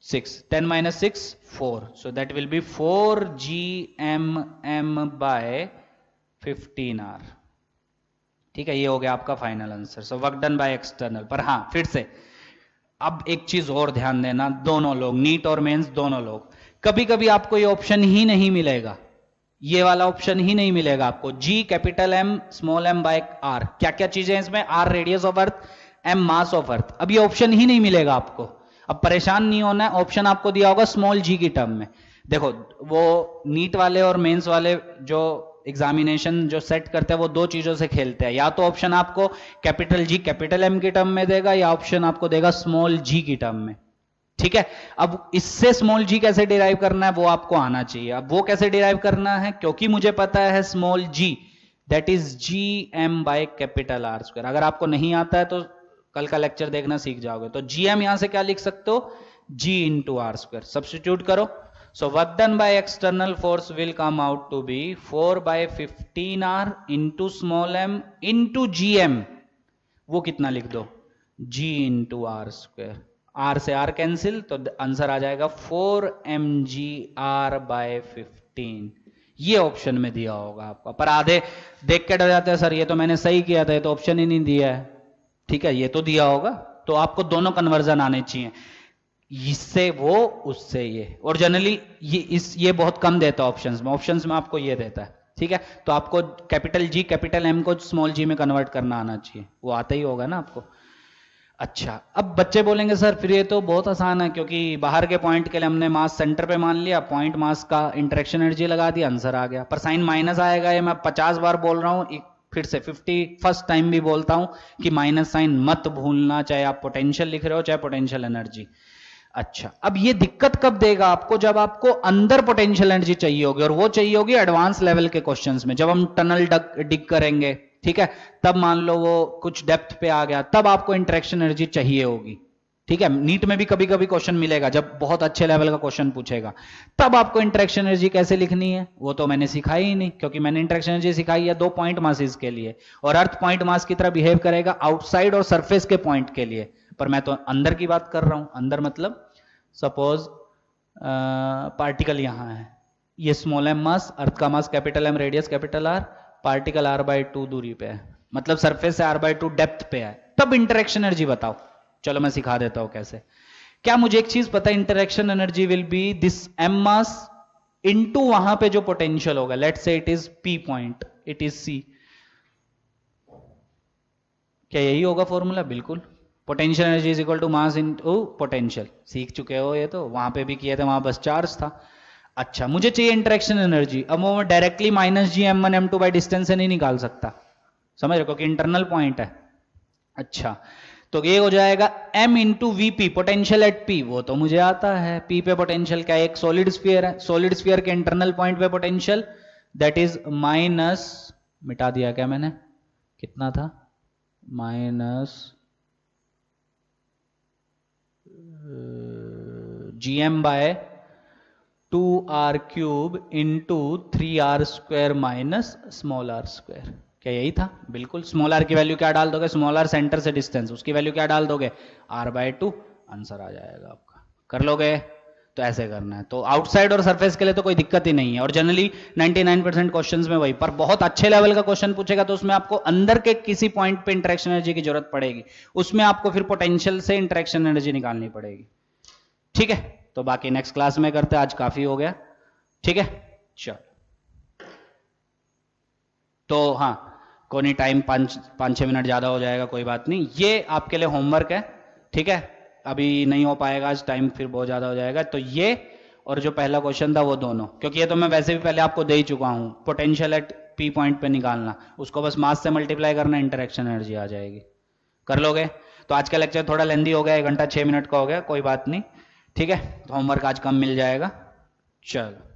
6, 10 minus 6 4, so that will be 4gmm by 15r, ठीक है। ये हो गया आपका final answer. So work done by external. पर हाँ फिर से अब एक चीज और ध्यान देना, दोनों लोग, नीट और मेंस दोनों लोग, कभी कभी आपको ये ऑप्शन ही नहीं मिलेगा, ये वाला ऑप्शन ही नहीं मिलेगा आपको। G capital M small m by r, क्या क्या चीजें हैं इसमें? r radius of earth, m mass of earth. अब ये ऑप्शन ही नहीं मिलेगा आपको। अब परेशान नहीं होना है, ऑप्शन आपको दिया होगा स्मॉल g की टर्म में। देखो वो नीट वाले और मेंस वाले जो एग्जामिनेशन जो सेट करते हैं वो दो चीजों से खेलते हैं, या तो ऑप्शन आपको कैपिटल G कैपिटल M की टर्म में देगा, या ऑप्शन आपको देगा स्मॉल g की टर्म में, ठीक है। अब इससे स्मॉल g कैसे डिराइव करना है वो आपको आना चाहिए। अब वो कैसे डिराइव करना है? क्योंकि मुझे पता है small g that is gm by capital R square. अगर आपको नहीं आता है तो कल का लेक्चर देखना सीख जाओगे। तो gm यहां से क्या लिख सकते हो? g into R square. Substitute करो, so work done by external force will come out to be 4/15r into small m into gm। वो कितना लिख दो? g into R square. r से r कैंसिल, तो आंसर आ जाएगा 4mgr/15। ये ऑप्शन में दिया होगा आपका। पर आधे देख के डर जाते हैं, सर ये तो मैंने सही किया था, ये तो ऑप्शन ही नहीं दिया है, ठीक है। ये तो दिया होगा, तो आपको दोनों कन्वर्जन आने चाहिए। इससे वो, उससे ये, और जनरली ये बहुत कम देता है ऑप्शंस में, ऑप्शंस में आपको ये देता है, ठीक है। तो आपको कैपिटल जी कैपिटल एम को स्मॉल जी में कन्वर्ट करना आना चाहिए, वो आता ही होगा ना आपको। अच्छा, अब बच्चे बोलेंगे सर फिर ये तो बहुत आसान है, क्योंकि बाहर के पॉइंट के लिए हमने मास सेंटर पे मान लिया, पॉइंट मास का इंटरेक्शन एनर्जी लगा दिया, आंसर आ गया। पर साइन माइनस आएगा, ये मैं 50 बार बोल रहा हूं, फिर से 51st टाइम भी बोलता हूं कि माइनस साइन मत भूलना, चाहे आप पोटेंशियल लिख रहे हो चाहे पोटेंशियल एनर्जी। अच्छा, अब ये दिक्कत कब देगा आपको, जब आपको अंदर पोटेंशियल एनर्जी चाहिए होगी, और वो चाहिए होगी एडवांस लेवल के क्वेश्चंस में, जब हम टनल डिग करेंगे, ठीक है, तब मान लो वो कुछ डेप्थ पे आ गया, तब आपको इंटरेक्शन एनर्जी चाहिए होगी, ठीक है। नीट में भी कभी कभी क्वेश्चन मिलेगा जब बहुत अच्छे लेवल का क्वेश्चन पूछेगा, तब आपको इंटरेक्शन एनर्जी कैसे लिखनी है वो तो मैंने सिखाई ही नहीं, क्योंकि मैंने इंटरेक्शन एनर्जी सिखाई है 2 पॉइंट मासेस के लिए, और अर्थ पॉइंट मास की तरह बिहेव करेगा आउटसाइड और सरफेस के पॉइंट के लिए, पर मैं तो अंदर की बात कर रहा हूं। अंदर मतलब सपोज पार्टिकल यहां है, ये स्मॉल एम मास, अर्थ का mass capital M, radius capital R, particle r/2 दूरी पे है, मतलब सरफेस से r/2 डेप्थ पे है, तब इंटरेक्शन एनर्जी बताओ। चलो मैं सिखा देता हूं कैसे। क्या मुझे एक चीज पता है, interaction energy will be this M mass into वहां पे जो पोटेंशियल होगा, let's say it is p point, it is c। क्या यही होगा फॉर्मूला? बिल्कुल, potential energy is equal to mass into potential, सीख चुके हो ये तो, वहां पे भी किए थे, वहां बस चार्ज था। अच्छा, मुझे चाहिए इंटरेक्शन एनर्जी, अब वो डायरेक्टली -gm1m2 बाई डिस्टेंस से नहीं निकाल सकता, समझ रहे हो, क्योंकि इंटरनल पॉइंट है। अच्छा, तो ये हो जाएगा m into VP, potential eight p, वो तो मुझे आता है, p पे पोटेंशियल क्या है, एक सॉलिड स्फीयर है, सॉलिड स्फीयर के इंटरनल पॉइंट पे पोटेंशियल दैट इज माइनस, मिटा दिया क्या मैंने, कितना था, minus gm by 2r³ into 3r² minus small r square. क्या यही था? बिल्कुल। स्मॉल r की वैल्यू क्या डाल दोगे, स्मॉल r सेंटर से डिस्टेंस, उसकी वैल्यू क्या डाल दोगे, r/2, आंसर आ जाएगा आपका। कर लोगे? तो ऐसे करना है। तो आउटसाइड और सरफेस के लिए तो कोई दिक्कत ही नहीं है, और जनरली 99% क्वेश्चंस में वही, पर बहुत अच्छे लेवल का क्वेश्चन पूछेगा तो उसमें आपको अंदर के किसी पॉइंट पे इंटरेक्शन एनर्जी की जरूरत पड़ेगी, उसमें आपको फिर पोटेंशियल से इंटरेक्शन एनर्जी निकालनी पड़ेगी, ठीक है। तो बाकी नेक्स्ट क्लास में करते हैं, आज काफी हो गया, ठीक है। चलो, तो हाँ, कोई टाइम 5-6 मिनट ज्यादा हो जाएगा, कोई बात नहीं, ये आपके लिए होमवर्क है, ठीक है। अभी नहीं हो पाएगा आज, टाइम फिर बहुत ज्यादा हो जाएगा, तो ये और जो पहला क्वेश्चन था वो दोनों, क्योंकि ये तो मैं वैसे भी पहले आपको दे ही चुका हूं, पोटेंशियल एट p पॉइंट पे निकालना, उसको बस मास से मल्टीप्लाई करना, इंटरेक्शन एनर्जी आ जाएगी। कर लोगे? तो आज का लेक्चर थोड़ा लेंदी हो गया, 1 घंटा 6 मिनट का हो गया, कोई बात नहीं, ठीक है। तो होमवर्क आज कम मिल जाएगा। चलो।